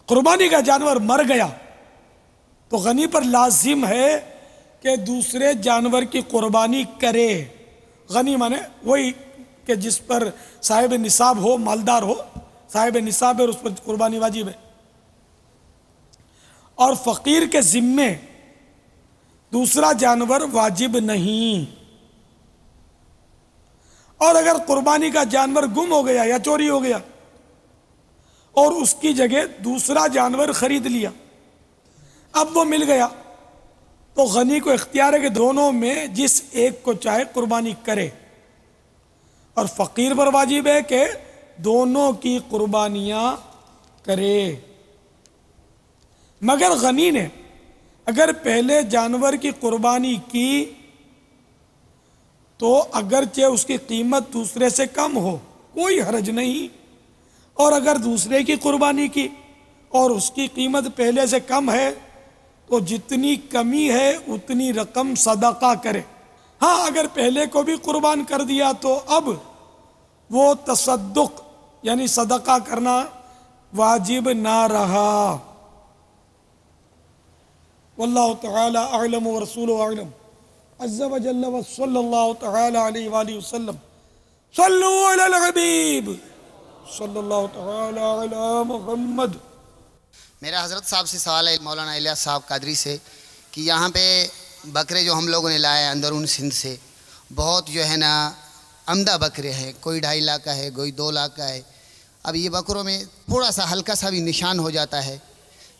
[SPEAKER 4] قربانی کا جانور مر گیا تو غنی پر لازم ہے کہ دوسرے جانور کی قربانی کرے۔ غنی مانے وہی کہ جس پر صاحب نصاب ہو، مالدار ہو، صاحب نصاب ہے اور اس پر قربانی واجب ہے۔ اور فقیر کے ذمے دوسرا جانور واجب نہیں۔ اور اگر قربانی کا جانور گم ہو گیا یا چوری ہو گیا اور اس کی جگہ دوسرا جانور خرید لیا، اب وہ مل گیا تو غنی کو اختیار ہے کہ دونوں میں جس ایک کو چاہے قربانی کرے، اور فقیر پر واجب ہے کہ دونوں کی قربانیاں کرے۔ مگر غنی نے اگر پہلے جانور کی قربانی کی تو اگرچہ اس کی قیمت دوسرے سے کم ہو کوئی حرج نہیں، اور اگر دوسرے کی قربانی کی اور اس کی قیمت پہلے سے کم ہے تو جتنی کمی ہے اتنی رقم صدقہ کرے۔ ہاں اگر پہلے کو بھی قربان کر دیا تو اب وہ تصدق یعنی صدقہ کرنا واجب نہ رہا۔ واللہ تعالی اعلم ورسول اعلم عز وجل وصلی اللہ تعالی علیہ وآلہ وسلم۔ صلو علی الحبیب صلی اللہ تعالی علی محمد۔
[SPEAKER 14] میرا حضرت صاحب سے سوال ہے مولانا الیاس صاحب قادری سے کہ یہاں پہ بکرے جو ہم لوگوں نے لائے اندرون سندھ سے بہت جو ہے نا عمدہ بکرے ہیں، کوئی 2.5 لاکھ کا ہے، کوئی 2 لاکھ کا ہے۔ اب یہ بکروں میں تھوڑا سا ہلکا سا بھی نشان ہو جاتا ہے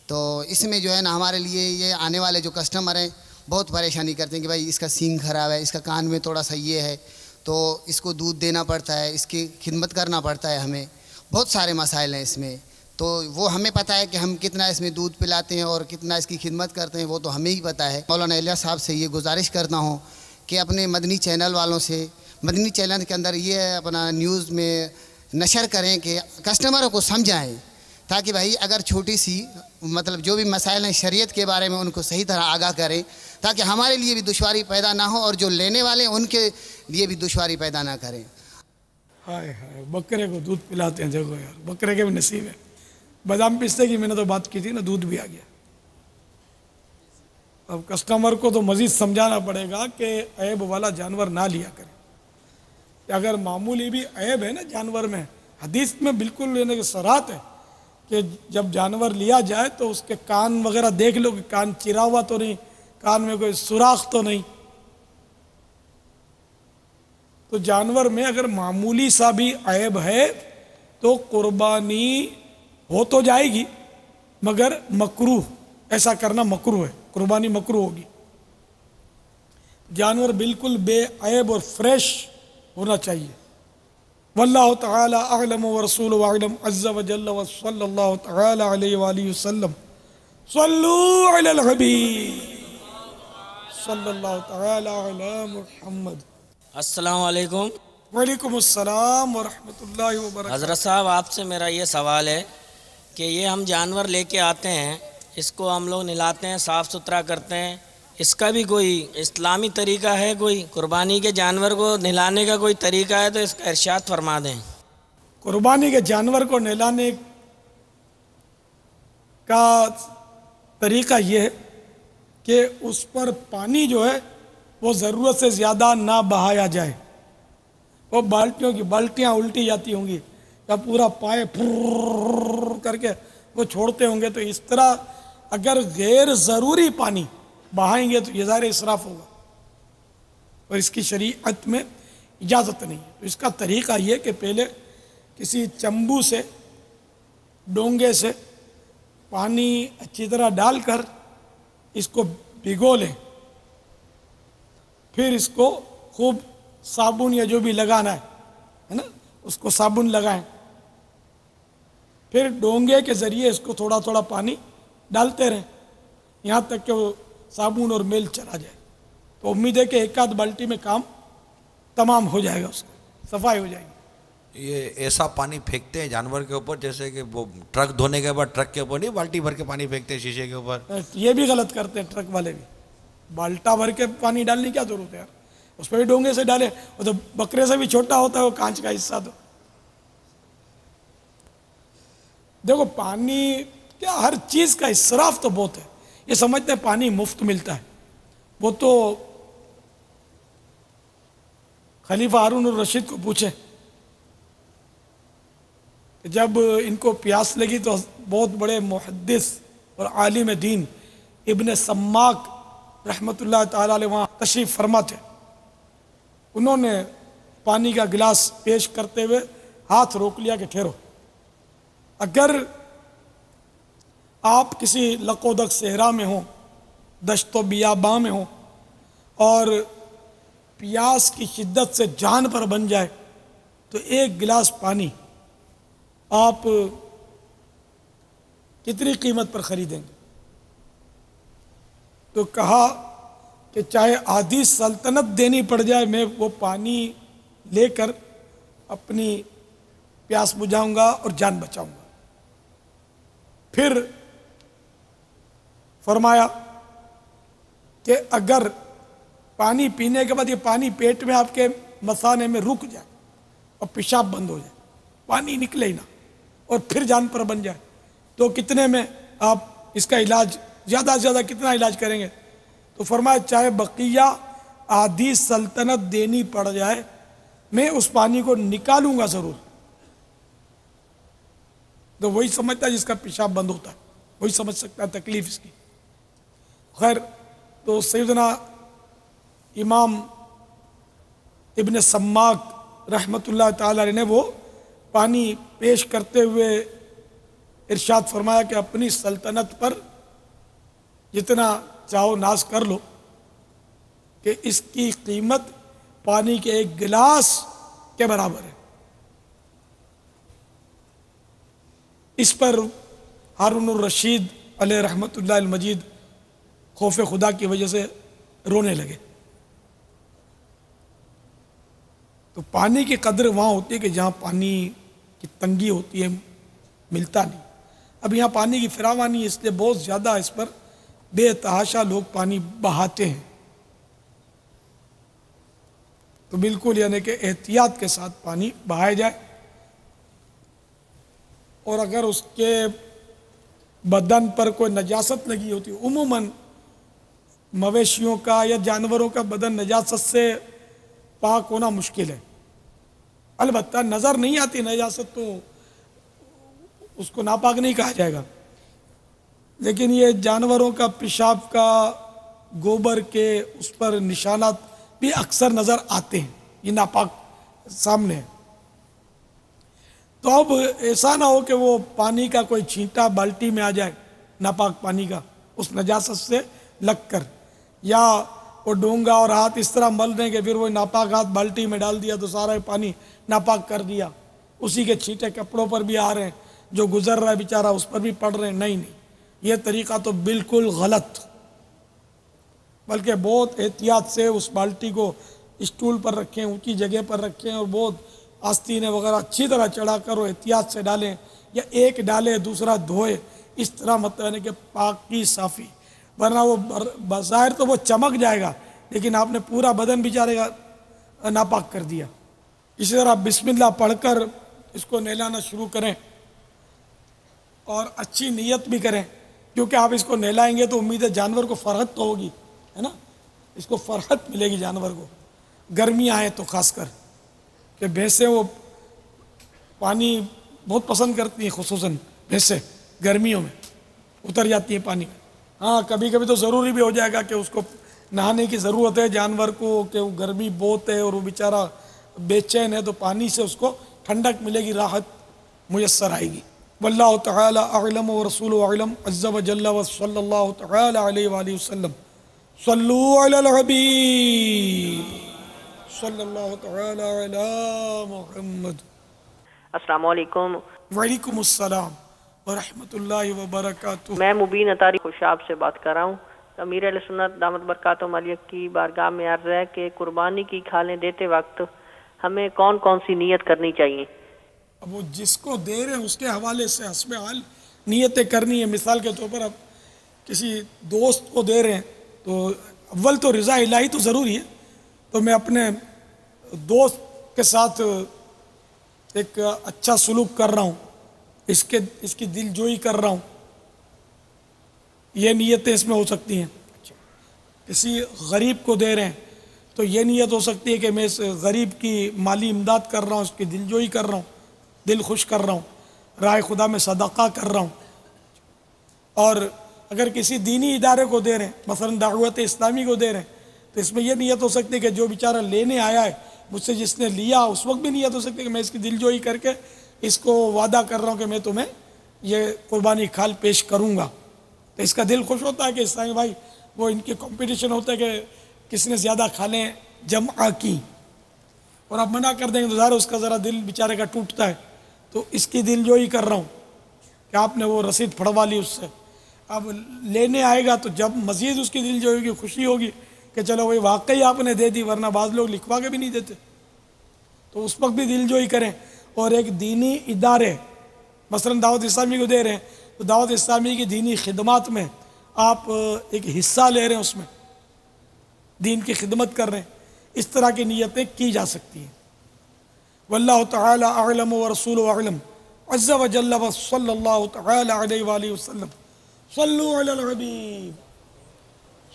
[SPEAKER 14] تو اس میں جو ہے نا ہمارے لیے یہ آنے والے جو کسٹمر ہیں بہت پریشانی کرتے ہیں کہ بھائی اس کا سینگ خراب ہے، اس کا کان میں تھوڑا سا یہ ہے، تو اس کو دودھ دینا پڑتا ہے، اس کی خدمت کرنا پڑتا ہے، ہمیں بہت سارے مسائل ہیں اس میں۔ تو وہ ہمیں پتہ ہے کہ ہم کتنا اس میں دودھ پلاتے ہیں اور کتنا اس کی خدمت کرتے ہیں، وہ تو ہمیں ہی پتہ ہے۔ مولانا الیاس صاحب سے یہ گزارش کرتا ہوں کہ اپنے مدنی چینل والوں سے مدنی چینل کے اندر یہ اپنا نیوز میں نشر کریں کہ کسٹمروں کو سمجھائیں تاکہ بھائی اگر چھوٹی سی مطلب جو بھی مسائل ہیں شریعت کے بارے میں ان کو صحیح طرح آگاہ کریں تاکہ ہمارے لیے بھی دشواری پیدا نہ ہو اور جو لینے والے ہیں ان کے لیے بھی دشواری پیدا نہ کریں۔
[SPEAKER 4] ہائے ہائے بکرے کو دودھ پلاتے ہیں، دیکھو یار بکرے کے بھی نصیب ہے۔ بادام پستے کی میں نے تو بات کی تھی نا، دودھ بھی آ گیا۔ اب کسٹمر کو تو مزید سمجھانا پڑے گا کہ عیب والا جانور نہ لیا کرے۔ اگر معمولی بھی عیب ہے نا جانور میں، حدیث میں بالکل لینے کی صراحت ہے کہ جب جانور لیا جائے تو اس کے کان وغیرہ دیکھ لو کہ کان چرا ہوا تو نہیں، کان میں کوئی سوراخ تو نہیں۔ تو جانور میں اگر معمولی سا بھی عیب ہے تو قربانی ہو تو جائے گی مگر مکروہ، ایسا کرنا مکروہ ہے، قربانی مکروہ ہوگی۔ جانور بالکل بے عیب اور فریش ہونا چاہیے۔ واللہ تعالی اعلم ورسول اعلم عز وجل وصلی اللہ تعالی علیہ وآلہ وسلم۔ صلو علی الحبیب صلی اللہ تعالی علی محمد۔
[SPEAKER 15] السلام علیکم۔
[SPEAKER 4] وعلیکم السلام ورحمۃ اللہ وبرکاتہ۔
[SPEAKER 15] حضرت صاحب آپ سے میرا یہ سوال ہے کہ یہ ہم جانور لے کے آتے ہیں، اس کو ہم لوگ نہلاتے ہیں، صاف ستھرا کرتے ہیں، اس کا بھی کوئی اسلامی طریقہ ہے؟ کوئی قربانی کے جانور کو نہلانے کا کوئی طریقہ ہے تو اس کا ارشاد فرما دیں۔
[SPEAKER 4] قربانی کے جانور کو نہلانے کا طریقہ یہ ہے کہ اس پر پانی جو ہے وہ ضرورت سے زیادہ نہ بہایا جائے۔ وہ بالٹیوں کی بالٹیاں الٹی جاتی ہوں گی یا پورا پائے پھر کر کے وہ چھوڑتے ہوں گے، تو اس طرح اگر غیر ضروری پانی بہائیں گے تو یہ ظاہر اسراف ہوگا، اور اس کی شریعت میں اجازت نہیں ہے۔ تو اس کا طریقہ یہ کہ پہلے کسی چمبو سے، ڈونگے سے پانی اچھی طرح ڈال کر اس کو بھگو لیں، پھر اس کو خوب صابن یا جو بھی لگانا ہے نا اس کو صابن لگائیں، پھر ڈونگے کے ذریعے اس کو تھوڑا تھوڑا پانی ڈالتے رہیں یہاں تک کہ وہ صابن اور میل چلا جائے۔ تو امید ہے کہ ایک آدھ بالٹی میں کام تمام ہو جائے گا، اس کا صفائی ہو جائے گی۔
[SPEAKER 7] یہ ایسا پانی پھینکتے ہیں جانور کے اوپر جیسے کہ وہ ٹرک دھونے کے بعد ٹرک کے اوپر نہیں بالٹی بھر کے پانی پھینکتے ہیں شیشے کے اوپر؟
[SPEAKER 4] یہ بھی غلط کرتے ہیں ٹرک والے بھی، بالٹا بھر کے پانی ڈالنے کی کیا ضرورت ہے یار، اس پہ بھی ڈونگے سے ڈالے، وہ تو بکرے سے بھی چھوٹا ہوتا ہے وہ کانچ کا حصہ۔ تو دیکھو پانی کیا ہر چیز کا اسراف تو بہت ہے، یہ سمجھتے ہیں پانی مفت ملتا ہے، وہ تو خلیفہ ہارون الرشید کو پوچھیں کہ جب ان کو پیاس لگی تو بہت بڑے محدث اور عالم دین ابن سماک رحمۃ اللہ تعالی علیہ وہاں تشریف فرما تھے، انہوں نے پانی کا گلاس پیش کرتے ہوئے ہاتھ روک لیا کہ ٹھہرو، اگر آپ کسی لقودق صحرا میں ہوں، دشت و بیاباں میں ہوں اور پیاس کی شدت سے جان پر بن جائے تو ایک گلاس پانی آپ کتنی قیمت پر خریدیں گے؟ تو کہا کہ چاہے آدھی سلطنت دینی پڑ جائے میں وہ پانی لے کر اپنی پیاس بجھاؤں گا اور جان بچاؤں گا۔ پھر فرمایا کہ اگر پانی پینے کے بعد یہ پانی پیٹ میں آپ کے مثانے میں رک جائے اور پیشاب بند ہو جائے، پانی نکلے ہی نہ اور پھر جان پر بن جائے تو کتنے میں آپ اس کا علاج زیادہ سے زیادہ کتنا علاج کریں گے؟ تو فرمایا چاہے بقیہ آدھی سلطنت دینی پڑ جائے میں اس پانی کو نکالوں گا ضرور۔ تو وہی سمجھتا ہے جس کا پیشاب بند ہوتا ہے، وہی سمجھ سکتا ہے تکلیف اس کی۔ خیر تو سیدنا امام ابن سماک رحمۃ اللہ تعالی علیہ نے وہ پانی پیش کرتے ہوئے ارشاد فرمایا کہ اپنی سلطنت پر جتنا چاہو ناز کر لو کہ اس کی قیمت پانی کے ایک گلاس کے برابر ہے۔ اس پر ہارون الرشید علیہ رحمۃ اللہ المجید خوف خدا کی وجہ سے رونے لگے۔ تو پانی کی قدر وہاں ہوتی ہے کہ جہاں پانی کی تنگی ہوتی ہے، ملتا نہیں۔ اب یہاں پانی کی فراوانی اس لیے بہت زیادہ اس پر بے تحاشا لوگ پانی بہاتے ہیں، تو بالکل یعنی کہ احتیاط کے ساتھ پانی بہایا جائے، اور اگر اس کے بدن پر کوئی نجاست لگی ہوتی ہے، عموماً مویشیوں کا یا جانوروں کا بدن نجاست سے پاک ہونا مشکل ہے، البتہ نظر نہیں آتی نجاست تو اس کو ناپاک نہیں کہا جائے گا، لیکن یہ جانوروں کا پیشاب کا گوبر کے اس پر نشانات بھی اکثر نظر آتے ہیں، یہ ناپاک سامنے ہے۔ تو اب ایسا نہ ہو کہ وہ پانی کا کوئی چھینٹا بالٹی میں آ جائے ناپاک پانی کا اس نجاست سے لگ کر، یا وہ ڈونگا اور ہاتھ اس طرح مل دیں کہ پھر وہ ناپاک ہاتھ بالٹی میں ڈال دیا تو سارا پانی ناپاک کر دیا، اسی کے چھینٹے کپڑوں پر بھی آ رہے ہیں، جو گزر رہا ہے بیچارہ اس پر بھی پڑ رہے ہیں۔ نہیں، یہ طریقہ تو بالکل غلط، بلکہ بہت احتیاط سے اس بالٹی کو اسٹول پر رکھیں، اونچی جگہ پر رکھیں اور بہت آستینیں وغیرہ اچھی طرح چڑھا کر اور احتیاط سے ڈالیں، یا ایک ڈالے دوسرا دھوئے، اس طرح مطلب ہے کہ پاکی صافی، ورنہ وہ بظاہر تو وہ چمک جائے گا لیکن آپ نے پورا بدن بیچارے کا ناپاک کر دیا۔ اسی طرح بسم اللہ پڑھ کر اس کو نہلانا شروع کریں اور اچھی نیت بھی کریں، کیونکہ آپ اس کو نہلائیں گے تو امید ہے جانور کو فرحت تو ہوگی، ہے نا، اس کو فرحت ملے گی جانور کو، گرمیاں آئیں تو خاص کر کہ بھینسیں وہ پانی بہت پسند کرتی ہیں، خصوصاً بھینسیں گرمیوں میں اتر جاتی ہیں پانی میں۔ ہاں کبھی کبھی تو ضروری بھی ہو جائے گا کہ اس کو نہانے کی ضرورت ہے جانور کو، کہ وہ گرمی بہت ہے اور وہ بیچارہ بے چین ہے تو پانی سے اس کو ٹھنڈک ملے گی، راحت میسر آئے گی۔ واللہ تعالی اعلم ورسول اعلم عز وجل وصلی اللہ تعالی علیہ وآلہ وسلم۔ صلو علی الحبیب صلی اللہ تعالی علی محمد۔
[SPEAKER 16] السلام علیکم۔
[SPEAKER 4] وعلیکم السلام ورحمۃ اللہ وبرکاتہ۔
[SPEAKER 16] میں مبین اطاری خوشاب سے بات کر رہا ہوں۔ امیر اہل سنت دامت برکاتہم علیہ کی بارگاہ میں عرض ہے کہ قربانی کی کھالیں دیتے وقت ہمیں کون کون سی نیت کرنی چاہیے؟
[SPEAKER 4] اب وہ جس کو دے رہے ہیں اس کے حوالے سے حسب حال نیتیں کرنی ہے۔ مثال کے طور پر اب کسی دوست کو دے رہے ہیں تو اول تو رضا الہی تو ضروری ہے، تو میں اپنے دوست کے ساتھ ایک اچھا سلوک کر رہا ہوں، اس کی دل جوئی کر رہا ہوں، یہ نیتیں اس میں ہو سکتی ہیں۔ کسی غریب کو دے رہے ہیں تو یہ نیت ہو سکتی ہے کہ میں اس غریب کی مالی امداد کر رہا ہوں، اس کی دل جوئی کر رہا ہوں، دل خوش کر رہا ہوں، راہ خدا میں صدقہ کر رہا ہوں۔ اور اگر کسی دینی ادارے کو دے رہے ہیں، مثلا دعوت اسلامی کو دے رہے ہیں، تو اس میں یہ نیت ہو سکتی ہے کہ جو بیچارہ لینے آیا ہے مجھ سے جس نے لیا اس وقت بھی نیت ہو سکتی ہے کہ میں اس کی دل جوئی کر کے اس کو وعدہ کر رہا ہوں کہ میں تمہیں یہ قربانی کھال پیش کروں گا، تو اس کا دل خوش ہوتا ہے کہ اسلامی بھائی وہ ان کی کمپٹیشن ہوتا ہے کہ کس نے زیادہ کھالیں جمع کی، اور آپ منع کر دیں گے تو ظاہر اس کا ذرا دل بیچارے کا ٹوٹتا ہے، تو اس کی دل جوئی کر رہا ہوں کہ آپ نے وہ رسید پھڑوا لی اس سے۔ اب لینے آئے گا تو جب مزید اس کی دل جوئی ہوگی، خوشی ہوگی کہ چلو وہی واقعی آپ نے دے دی، ورنہ بعض لوگ لکھوا کے بھی نہیں دیتے، تو اس وقت بھی دل جوئی کریں۔ اور ایک دینی ادارے مثلا دعوت اسلامی کو دے رہے ہیں تو دعوت اسلامی کی دینی خدمات میں آپ ایک حصہ لے رہے ہیں، اس میں دین کی خدمت کر رہے ہیں، اس طرح کی نیتیں کی جا سکتی ہیں۔ واللہ تعالی اعلم ورسول اعلم عز وجل وصلی اللہ تعالی علیہ وآلہ وسلم۔ صلو علی الحبیب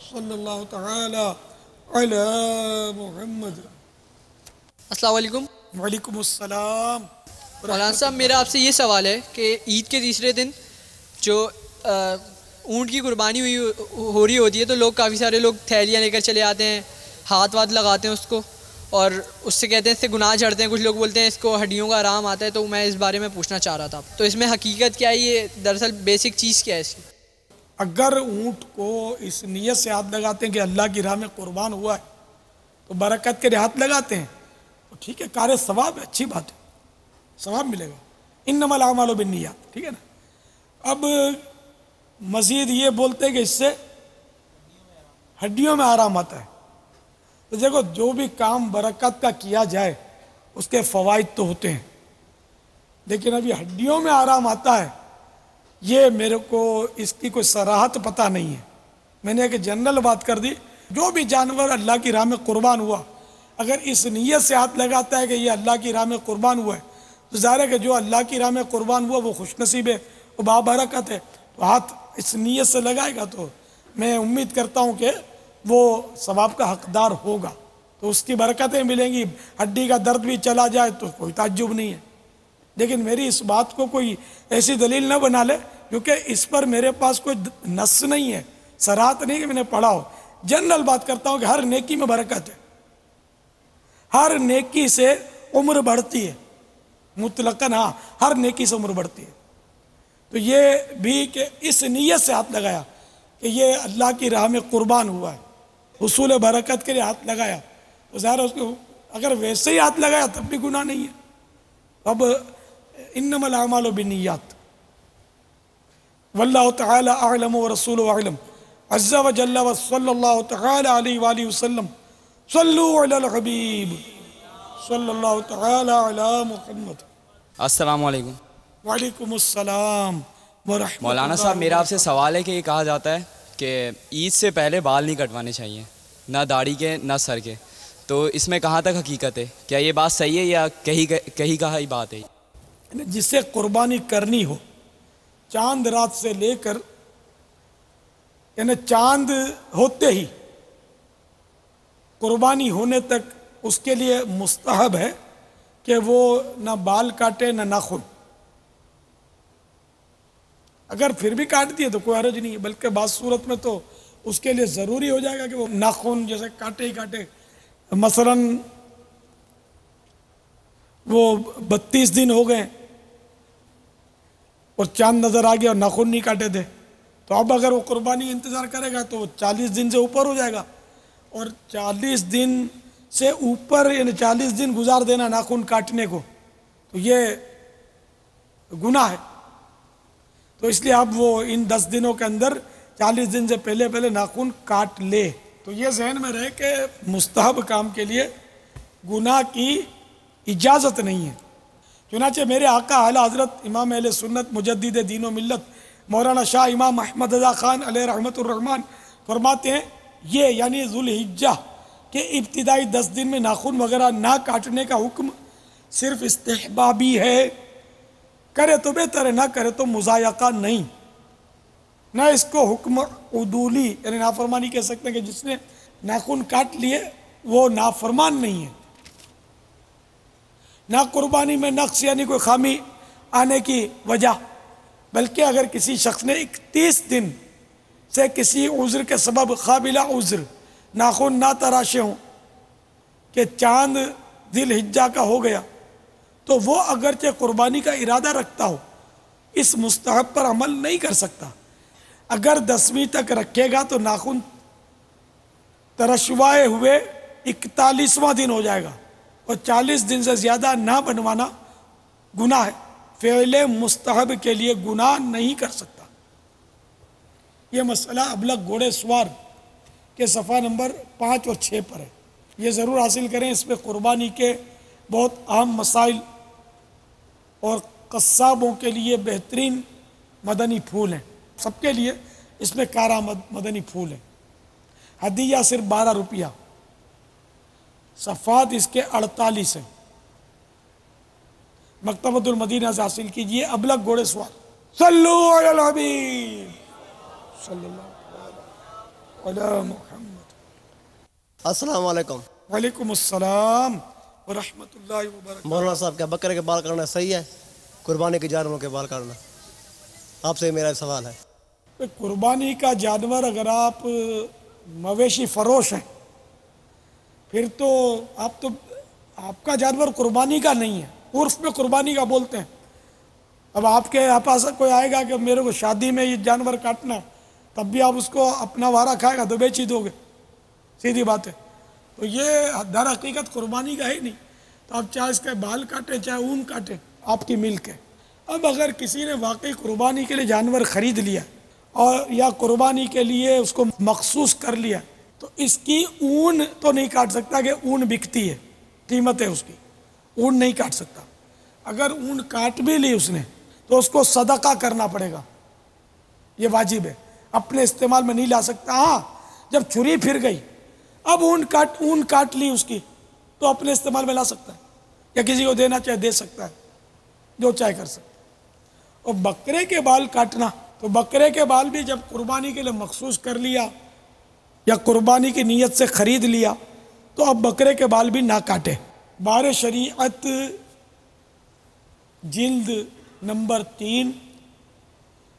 [SPEAKER 4] صلی اللہ تعالی علی محمد۔
[SPEAKER 17] السلام علیکم۔
[SPEAKER 4] وعلیکم السلام۔
[SPEAKER 17] مولانا صاحب میرا آپ سے یہ سوال ہے کہ عید کے تیسرے دن جو اونٹ کی قربانی ہو رہی ہوتی ہے تو لوگ کافی سارے لوگ تھیلیاں لے کر چلے آتے ہیں، ہاتھ واتھ لگاتے ہیں اس کو، اور اس سے کہتے ہیں اس سے گناہ جھڑتے ہیں، کچھ لوگ بولتے ہیں اس کو ہڈیوں کا آرام آتا ہے، تو میں اس بارے میں پوچھنا چاہ رہا تھا تو اس میں حقیقت کیا ہے، یہ دراصل بیسک چیز کیا ہے اس کی؟
[SPEAKER 4] اگر اونٹ کو اس نیت سے ہاتھ لگاتے ہیں کہ اللہ کی راہ میں قربان ہوا ہے تو برکت کے لیے ہاتھ لگاتے ہیں تو ٹھیک ہے، کار ثواب ہے، اچھی بات ہے، ثواب ملے گا، انما الاعمال بالنیات، ٹھیک ہے نا۔ اب مزید یہ بولتے ہیں کہ اس سے ہڈیوں میں آرام آتا ہے، تو دیکھو جو بھی کام برکت کا کیا جائے اس کے فوائد تو ہوتے ہیں، لیکن ابھی ہڈیوں میں آرام آتا ہے یہ میرے کو اس کی کوئی صراحت پتہ نہیں ہے۔ میں نے ایک جنرل بات کر دی، جو بھی جانور اللہ کی راہ میں قربان ہوا اگر اس نیت سے ہاتھ لگاتا ہے کہ یہ اللہ کی راہ میں قربان ہوا ہے تو ظاہر ہے کہ جو اللہ کی راہ میں قربان ہوا وہ خوش نصیب ہے، وہ بابرکت ہے، تو ہاتھ اس نیت سے لگائے گا تو میں امید کرتا ہوں کہ وہ ثواب کا حقدار ہوگا، تو اس کی برکتیں ملیں گی۔ ہڈی کا درد بھی چلا جائے تو کوئی تعجب نہیں ہے، لیکن میری اس بات کو کوئی ایسی دلیل نہ بنا لے کیونکہ اس پر میرے پاس کوئی نص نہیں ہے، صراحت نہیں کہ میں نے پڑھا ہو۔ جنرل بات کرتا ہوں کہ ہر نیکی میں برکت ہے، ہر نیکی سے عمر بڑھتی ہے، مطلقاً ہاں ہر نیکی سے عمر بڑھتی ہے، تو یہ بھی کہ اس نیت سے ہاتھ لگایا کہ یہ اللہ کی راہ میں قربان ہوا ہے، حصول برکت کے لیے ہاتھ لگایا، تو ظاہر ہے اس کو اگر ویسے ہی ہاتھ لگایا تب بھی گناہ نہیں ہے۔ اب انما الاعمال بالنیات واللہ تعالی اعلم ورسول اعلم عز وجل وصلی اللہ تعالی علیہ وآلہ وسلم۔ صلو علی الحبیب صلی اللہ تعالی علی محمد۔
[SPEAKER 18] السلام علیکم۔
[SPEAKER 4] وعلیکم السلام ورحمۃ اللہ۔
[SPEAKER 18] مولانا صاحب میرا آپ سے سوال ہے کہ یہ کہا جاتا ہے کہ عید سے پہلے بال نہیں کٹوانے چاہیے، نہ داڑھی کے نہ سر کے، تو اس میں کہاں تک حقیقت ہے؟ کیا یہ بات صحیح ہے یا کہیں کہا ہی بات ہے؟
[SPEAKER 4] جس سے قربانی کرنی ہو چاند رات سے لے کر یعنی چاند ہوتے ہی قربانی ہونے تک اس کے لیے مستحب ہے کہ وہ نہ بال کاٹے نہ ناخن، اگر پھر بھی کاٹ دیے تو کوئی حرج نہیں ہے، بلکہ بعض صورت میں تو اس کے لیے ضروری ہو جائے گا کہ وہ ناخن جیسے کاٹے ہی کاٹے۔ مثلا وہ 32 دن ہو گئے اور چاند نظر آ گیا اور ناخن نہیں کاٹے تھے، تو اب اگر وہ قربانی انتظار کرے گا تو وہ 40 دن سے اوپر ہو جائے گا، اور 40 دن سے اوپر یعنی 40 دن گزار دینا ناخن کاٹنے کو تو یہ گناہ ہے. تو اس لیے اب وہ ان 10 دنوں کے اندر 40 دن سے پہلے ناخن کاٹ لے. تو یہ ذہن میں رہے کہ مستحب کام کے لیے گناہ کی اجازت نہیں ہے. چنانچہ میرے آقا اعلی حضرت امام اہل سنت مجدد دین و ملت مولانا شاہ امام احمد رضا خان علیہ رحمۃ الرحمن فرماتے ہیں یہ یعنی ذوالحجہ کے ابتدائی 10 دن میں ناخن وغیرہ نہ کاٹنے کا حکم صرف استحبابی ہے، کرے تو بہتر ہے، نہ کرے تو مضایقہ نہیں. نہ اس کو حکم عدولی یعنی نافرمانی کہہ سکتے ہیں کہ جس نے ناخن کاٹ لیے وہ نافرمان نہیں ہے. نہ قربانی میں نقص یعنی کوئی خامی آنے کی وجہ، بلکہ اگر کسی شخص نے 31 دن سے کسی عذر کے سبب قابل عذر ناخن نہ تراشے ہوں کہ چاند ذی الحجہ کا ہو گیا تو وہ اگرچہ قربانی کا ارادہ رکھتا ہو اس مستحب پر عمل نہیں کر سکتا. اگر 10ویں تک رکھے گا تو ناخن ترشوائے ہوئے 41واں دن ہو جائے گا اور 40 دن سے زیادہ نہ بنوانا گناہ ہے. فعل مستحب کے لیے گناہ نہیں کر سکتا. یہ مسئلہ ابلغ گھوڑے سوار کے صفحہ نمبر 5 اور 6 پر ہے. یہ ضرور حاصل کریں. اس میں قربانی کے بہت اہم مسائل اور قصابوں کے لیے بہترین مدنی پھول ہیں. سب کے لیے اس میں کارآمد مدنی پھول ہیں. ہدیہ صرف 12 روپیہ. صفحات اس کے 48 ہیں. مکتبۃ المدینہ سے حاصل کیجئے. ابلغ گھوڑے سوار. صلو علی الحبیب صلی اللہ علیہ محمد.
[SPEAKER 19] السلام علیکم.
[SPEAKER 4] وعلیکم السلام ورحمۃ اللہ وبرکاتہ.
[SPEAKER 19] مولانا صاحب کیا بکرے کے بال کرنا صحیح ہے؟ قربانی کے جانوروں کے بال کرنا؟ آپ سے میرا سوال ہے.
[SPEAKER 4] قربانی کا جانور اگر آپ مویشی فروش ہیں پھر تو آپ کا جانور قربانی کا نہیں ہے. عرف میں قربانی کا بولتے ہیں. اب آپ کے پاس کوئی آئے گا کہ میرے کو شادی میں یہ جانور کاٹنا ہے تب بھی آپ اس کو اپنا وارہ کھائے گا تو بیچ ہی دو گے. سیدھی بات ہے. تو یہ در حقیقت قربانی کا ہے نہیں. تو آپ چاہے اس کے بال کاٹیں چاہے اون کاٹیں آپ کی ملک ہے. اب اگر کسی نے واقعی قربانی کے لیے جانور خرید لیا اور یا قربانی کے لیے اس کو مخصوص کر لیا تو اس کی اون تو نہیں کاٹ سکتا کہ اون بکتی ہے، قیمت ہے اس کی. اون نہیں کاٹ سکتا. اگر اون کاٹ بھی لی اس نے تو اس کو صدقہ کرنا پڑے گا. یہ واجب ہے. اپنے استعمال میں نہیں لا سکتا. ہاں جب چھری پھر گئی اب اون کاٹ لی اس کی تو اپنے استعمال میں لا سکتا ہے یا کسی کو دینا چاہے دے سکتا ہے، جو چاہے کر سکتا ہے. اور بکرے کے بال کاٹنا تو بکرے کے بال بھی جب قربانی کے لیے مخصوص کر لیا یا قربانی کی نیت سے خرید لیا تو اب بکرے کے بال بھی نہ کاٹے. بار شریعت جلد نمبر 3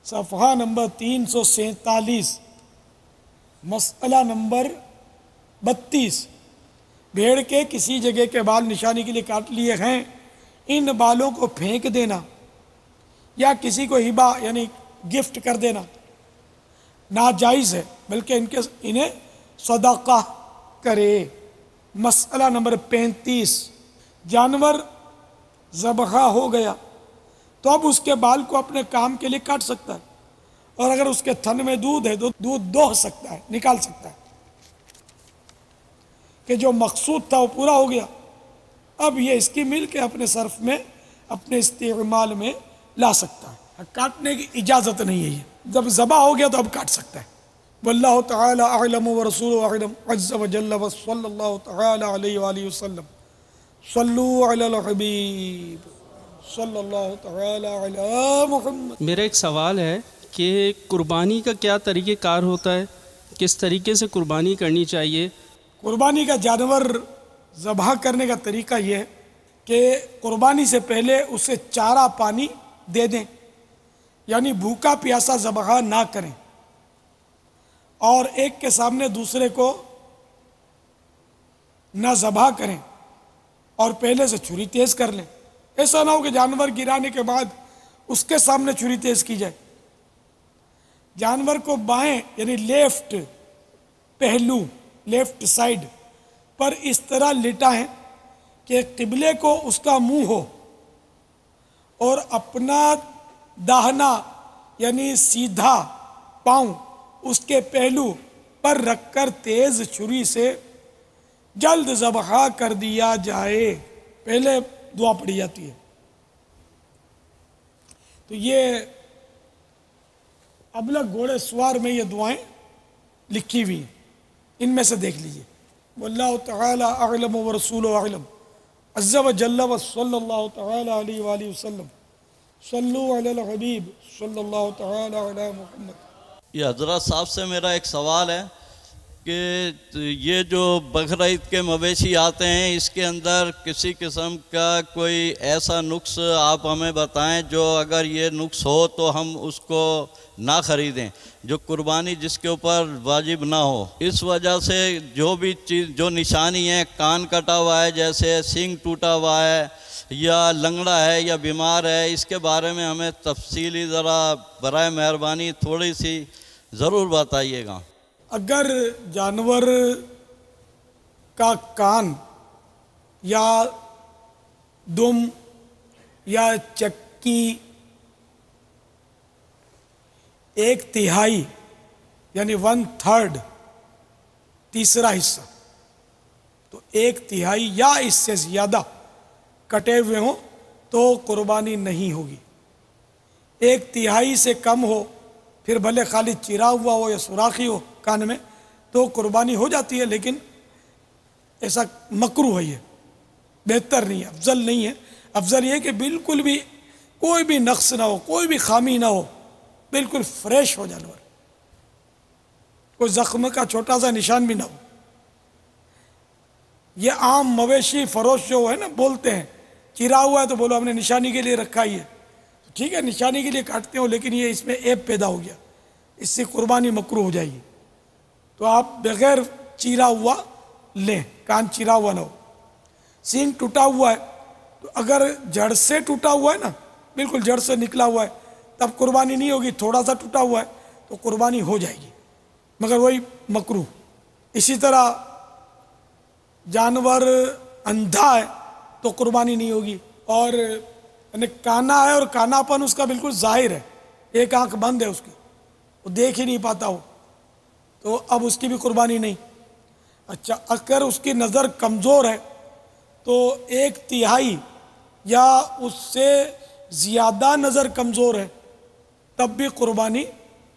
[SPEAKER 4] صفحہ نمبر 347 مسئلہ نمبر 32. بھیڑ کے کسی جگہ کے بال نشانی کے لیے کاٹ لیے ہیں ان بالوں کو پھینک دینا یا کسی کو ہبہ یعنی گفٹ کر دینا ناجائز ہے بلکہ انہیں صدقہ کرے. مسئلہ نمبر 35. جانور ذبح ہو گیا تو اب اس کے بال کو اپنے کام کے لیے کاٹ سکتا ہے اور اگر اس کے تھن میں دودھ ہے تو دودھ دوہ سکتا ہے، نکال سکتا ہے کہ جو مقصود تھا وہ پورا ہو گیا. اب یہ اس کی ملک ہے، اپنے صرف میں اپنے استعمال میں لا سکتا ہے. کاٹنے کی اجازت نہیں ہے. یہ جب ذبح ہو گیا تو اب کاٹ سکتا ہے. واللہ تعالی اعلم ورسولہ اعلم عز وجل وصلی اللہ تعالی علیہ وآلہ وسلم. صلو علی الحبیب صلی اللہ تعالی علی محمد.
[SPEAKER 20] میرا ایک سوال ہے کہ قربانی کا کیا طریقہ کار ہوتا ہے؟ کس طریقے سے قربانی کرنی چاہیے؟
[SPEAKER 4] قربانی کا جانور ذبح کرنے کا طریقہ یہ ہے کہ قربانی سے پہلے اسے چارہ پانی دے دیں، یعنی بھوکا پیاسا ذبح نہ کریں اور ایک کے سامنے دوسرے کو نہ ذبح کریں. اور پہلے سے چھری تیز کر لیں. ایسا نہ ہو کہ جانور گرانے کے بعد اس کے سامنے چھری تیز کی جائے. جانور کو بائیں یعنی لیفٹ پہلو لیفٹ سائڈ پر اس طرح لٹائیں کہ قبلے کو اس کا منہ ہو اور اپنا داہنا یعنی سیدھا پاؤں اس کے پہلو پر رکھ کر تیز چھری سے جلد ذبح کر دیا جائے. پہلے دعا پڑھی جاتی ہے. تو یہ ابلغ گھوڑے سوار میں یہ دعائیں لکھی ہوئی ہیں، ان میں سے دیکھ لیجئے. واللہ تعالی اعلم ورسولہ اعلم عز و جل و صلی اللہ تعالی علیہ وآلہ وسلم صلو علی الحبیب صلی اللہ تعالی علی محمد.
[SPEAKER 21] یہ حضرت صاحب سے میرا ایک سوال ہے کہ یہ جو بقرعید کے مویشی آتے ہیں اس کے اندر کسی قسم کا کوئی ایسا نقص آپ ہمیں بتائیں جو اگر یہ نقص ہو تو ہم اس کو نہ خریدیں، جو قربانی جس کے اوپر واجب نہ ہو. اس وجہ سے جو بھی چیز جو نشانی ہے، کان کٹا ہوا ہے جیسے، سینگ ٹوٹا ہوا ہے یا لنگڑا ہے یا بیمار ہے، اس کے بارے میں ہمیں تفصیلی ذرا برائے مہربانی تھوڑی سی ضرور بتائیے گا.
[SPEAKER 4] اگر جانور کا کان یا دم یا چکی 1/3 یعنی 1/3 تیسرا حصہ، تو 1/3 یا اس سے زیادہ کٹے ہوئے ہوں تو قربانی نہیں ہوگی. 1/3 سے کم ہو، پھر بھلے خالی چرا ہوا ہو یا سوراخی ہو کان میں، تو قربانی ہو جاتی ہے، لیکن ایسا مکروہ ہے، یہ بہتر نہیں ہے، افضل نہیں ہے. افضل یہ کہ بالکل بھی کوئی بھی نقص نہ ہو، کوئی بھی خامی نہ ہو، بالکل فریش ہو جانور، کوئی زخم کا چھوٹا سا نشان بھی نہ ہو. یہ عام مویشی فروش جو ہے نا بولتے ہیں چرا ہوا ہے تو بولو ہم نے نشانی کے لیے رکھا ہی ہے. ٹھیک ہے، نشانی کے لیے کاٹتے ہو، لیکن یہ اس میں عیب پیدا ہو گیا، اس سے قربانی مکروہ ہو جائے گی. تو آپ بغیر چیرا ہوا لیں، کان چیرا ہوا نہ ہو. سینگ ٹوٹا ہوا ہے تو اگر جڑ سے ٹوٹا ہوا ہے نا، بالکل جڑ سے نکلا ہوا ہے، تب قربانی نہیں ہوگی. تھوڑا سا ٹوٹا ہوا ہے تو قربانی ہو جائے گی، مگر وہی مکروہ. اسی طرح جانور اندھا ہے تو قربانی نہیں ہوگی، اور یعنی کانا ہے اور کاناپن اس کا بالکل ظاہر ہے، ایک آنکھ بند ہے اس کی، وہ دیکھ ہی نہیں پاتا ہو، تو اب اس کی بھی قربانی نہیں. اچھا، اگر اس کی نظر کمزور ہے تو 1/3 یا اس سے زیادہ نظر کمزور ہے تب بھی قربانی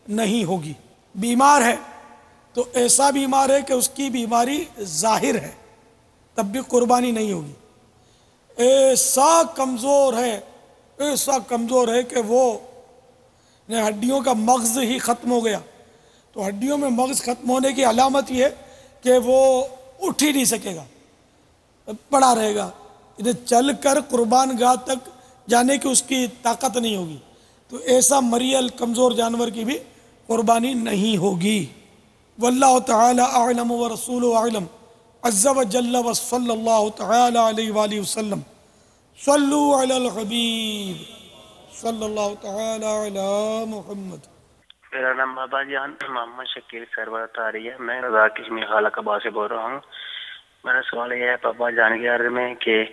[SPEAKER 4] نہیں ہوگی. بیمار ہے تو ایسا بیمار ہے کہ اس کی بیماری ظاہر ہے، تب بھی قربانی نہیں ہوگی. ایسا کمزور ہے کہ وہ ہڈیوں کا مغز ہی ختم ہو گیا، تو ہڈیوں میں مغز ختم ہونے کی علامت یہ ہے کہ وہ اٹھ ہی نہیں سکے گا، پڑا رہے گا، ادھر چل کر قربان گاہ تک جانے کی اس کی طاقت نہیں ہوگی. تو ایسا مریل کمزور جانور کی بھی قربانی نہیں ہوگی. واللہ تعالی اعلم ورسولہ اعلم عز و جل و صلی اللہ تعالی علیہ وآلہ وسلم صلو علی الحبیب صلی اللہ تعالی علی محمد.
[SPEAKER 22] میرا نام بابا جان محمد شکیل سرور تاری ہے. میں رضا کشمیر خالہ کبا سے بول رہا ہوں. میرا سوال یہ ہے پاپا جان کے عرض میں کہ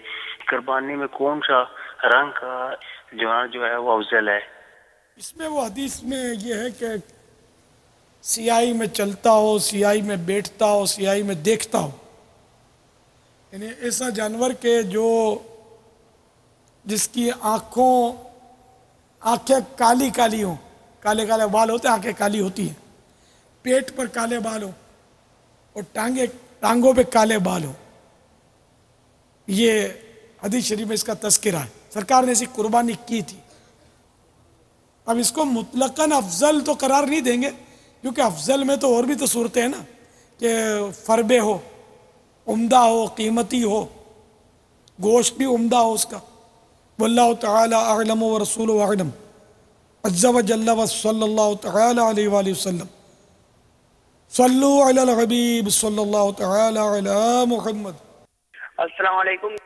[SPEAKER 22] قربانی میں کون سا رنگ کا جوان جو ہے وہ افضل ہے؟
[SPEAKER 4] اس میں وہ حدیث میں یہ ہے کہ سیاہی میں چلتا ہو، سیاہی میں بیٹھتا ہو، سیاہی میں دیکھتا ہو، یعنی ایسا جانور کہ جو جس کی آنکھیں کالی کالی ہوں، کالے کالے بال ہوتے ہیں، آنکھیں کالی ہوتی ہیں، پیٹ پر کالے بال ہوں اور ٹانگوں پہ کالے بال ہوں. یہ حدیث شریف میں اس کا تذکرہ ہے، سرکار نے ایسی قربانی کی تھی. اب اس کو مطلقاً افضل تو قرار نہیں دیں گے، کیونکہ افضل میں تو اور بھی تو صورتیں ہیں نا، کہ فربے ہو، عمدہ ہو، قیمتی ہو، گوشت بھی عمدہ ہو اس کا. واللہ تعالی اعلم ورسولہ اعلم عز و جل و صلی اللہ تعالی علیہ وآلہ وسلم صلو علی الحبیب صلی اللہ تعالی علی محمد.
[SPEAKER 22] السلام علیکم.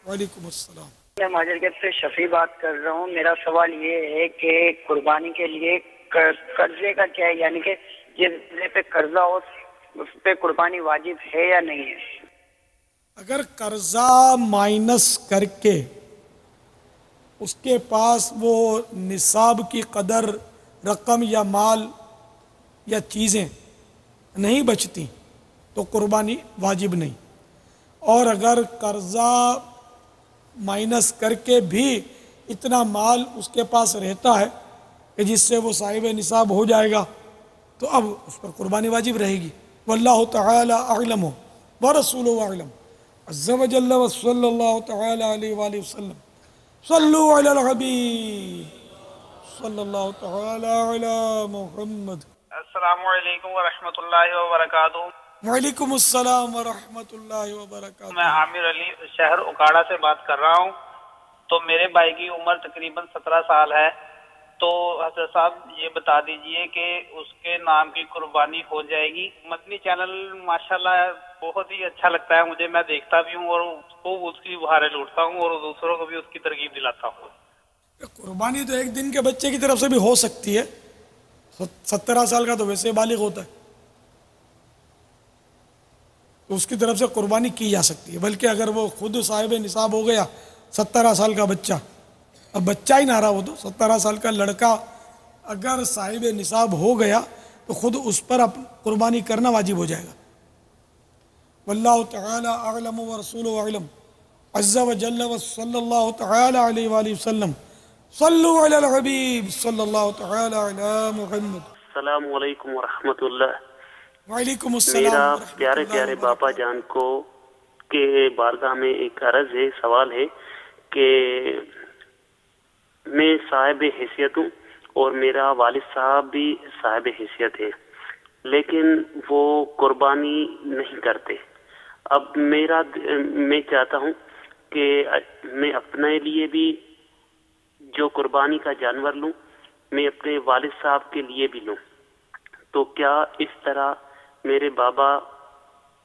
[SPEAKER 4] وعلیکم السلام.
[SPEAKER 1] میں ماجرگیٹ سے شفیع بات کر رہا ہوں. میرا سوال یہ ہے کہ قربانی کے لیے قرضے کا کیا ہے، یعنی کہ جس پہ قرضہ ہو اس پہ قربانی واجب ہے یا نہیں ہے؟
[SPEAKER 4] اگر قرضہ مائنس کر کے اس کے پاس وہ نصاب کی قدر رقم یا مال یا چیزیں نہیں بچتی تو قربانی واجب نہیں. اور اگر قرضہ مائنس کر کے بھی اتنا مال اس کے پاس رہتا ہے کہ جس سے وہ صاحب نصاب ہو جائے گا تو اب اس پر قربانی واجب رہے گی. واللہ تعالی اعلم ورسولہ اعلم عز وجل وصلی اللہ تعالی علیہ وآلہ وسلم. صلوا علی الحبیب صلی اللہ تعالی علی محمد.
[SPEAKER 2] السلام علیکم ورحمۃ اللہ وبرکاتہ.
[SPEAKER 4] وعلیکم السلام ورحمۃ اللہ وبرکاتہ.
[SPEAKER 2] میں عامر علی شہر اکاڑا سے بات کر رہا ہوں. تو میرے بھائی کی عمر تقریباً 17 سال ہے. تو حضرت صاحب یہ بتا دیجئے کہ اس کے نام کی قربانی ہو جائے گی؟ مدنی چینل ماشاءاللہ بہت ہی اچھا لگتا ہے مجھے، میں دیکھتا بھی ہوں اور اس کی بہاریں لوٹتا ہوں اور دوسروں کو بھی اس کی ترغیب دلاتا ہوں.
[SPEAKER 4] قربانی تو ایک دن کے بچے کی طرف سے بھی ہو سکتی ہے. 17 سال کا تو ویسے بالغ ہوتا ہے تو اس کی طرف سے قربانی کی جا سکتی ہے. بلکہ اگر وہ خود صاحب نصاب ہو گیا 17 سال کا بچہ، اب بچہ ہی نہ رہا وہ تو 17 سال کا لڑکا اگر صاحب نصاب ہو گیا تو خود اس پر قربانی کرنا واجب ہو جائے گا. واللہ تعالی اعلم ورسولہ اعلم عز وجل وصلی اللہ تعالی علیہ وآلہ وسلم. صلوا علی الحبیب صلی اللہ تعالی علی محمد.
[SPEAKER 22] السلام علیکم ورحمۃ اللہ.
[SPEAKER 4] وعلیکم السلام.
[SPEAKER 22] میرا پیارے پیارے باپا جان کو کے بارگاہ میں ایک عرض ہے، سوال ہے کہ میں صاحب حیثیت ہوں اور میرا والد صاحب بھی صاحب حیثیت ہے، لیکن وہ قربانی نہیں کرتے. اب میں چاہتا ہوں کہ میں اپنے لیے بھی جو قربانی کا جانور لوں میں اپنے والد صاحب کے لیے بھی لوں، تو کیا اس طرح میرے بابا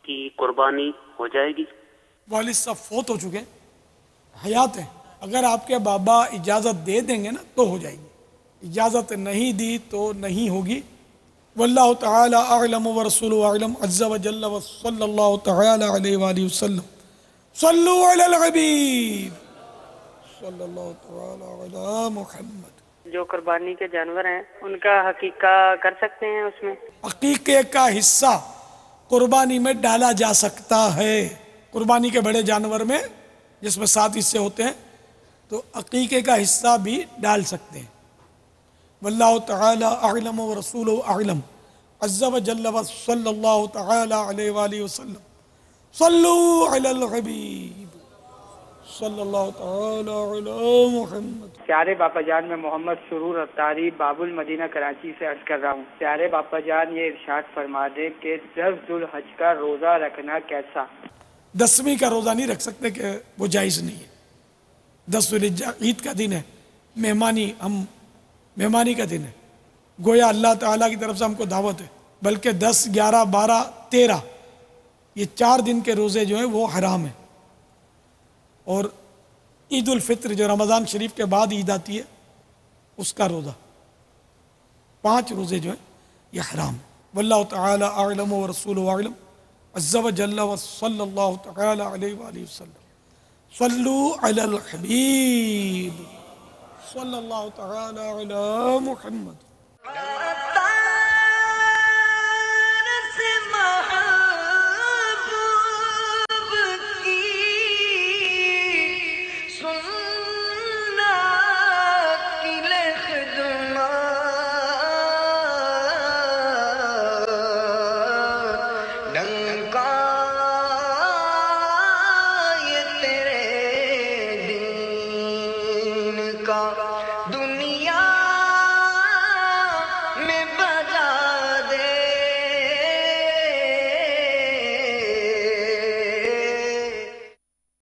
[SPEAKER 22] کی قربانی ہو جائے گی؟
[SPEAKER 4] والد صاحب فوت ہو چکے ہیں، حیات ہیں. اگر آپ کے بابا اجازت دے دیں گے نا تو ہو جائے گی، اجازت نہیں دی تو نہیں ہوگی. واللہ تعالی اعلم ورسولہ اعلم عز وجل وصلی اللہ تعالی علیہ وآلہ وسلم. صلوا علی الحبیب صلی اللہ تعالی علی محمد.
[SPEAKER 16] جو قربانی کے جانور ہیں ان کا حقیقہ کر سکتے ہیں؟ اس میں
[SPEAKER 4] عقیقے کا حصہ قربانی میں ڈالا جا سکتا ہے. قربانی کے بڑے جانور میں جس میں 7 حصے ہوتے ہیں تو عقیقے کا حصہ بھی ڈال سکتے ہیں. واللہ تعالی اعلم ورسولہ اعلم عز وجل وصلی اللہ تعالی علیہ وآلہ وسلم. صلوا علی الحبیب صلی اللہ تعالی علی محمد.
[SPEAKER 1] پیارے باپا جان میں محمد سرور افطاری باب المدینہ کراچی سے عرض کر رہا ہوں. پیارے باپا جان یہ ارشاد فرما دے کہ 10 ذوالحج کا روزہ رکھنا کیسا؟
[SPEAKER 4] 10ویں کا روزہ نہیں رکھ سکتے کہ وہ جائز نہیں ہے. 10 ذوالحجہ عید کا دن ہے، مہمانی کا دن ہے، گویا اللہ تعالیٰ کی طرف سے ہم کو دعوت ہے. بلکہ 10 11 12 13 یہ 4 دن کے روزے جو ہیں وہ حرام ہیں. اور عید الفطر جو رمضان شریف کے بعد عید آتی ہے اس کا روزہ، 5 روزے جو ہیں یہ حرام ہیں. واللہ تعالی اعلم ورسولہ اعلم عز وجل وصلی اللہ تعالی علیہ وآلہ وسلم. صلوا علی الحبیب صلی اللہ تعالی علی محمد.
[SPEAKER 23] کا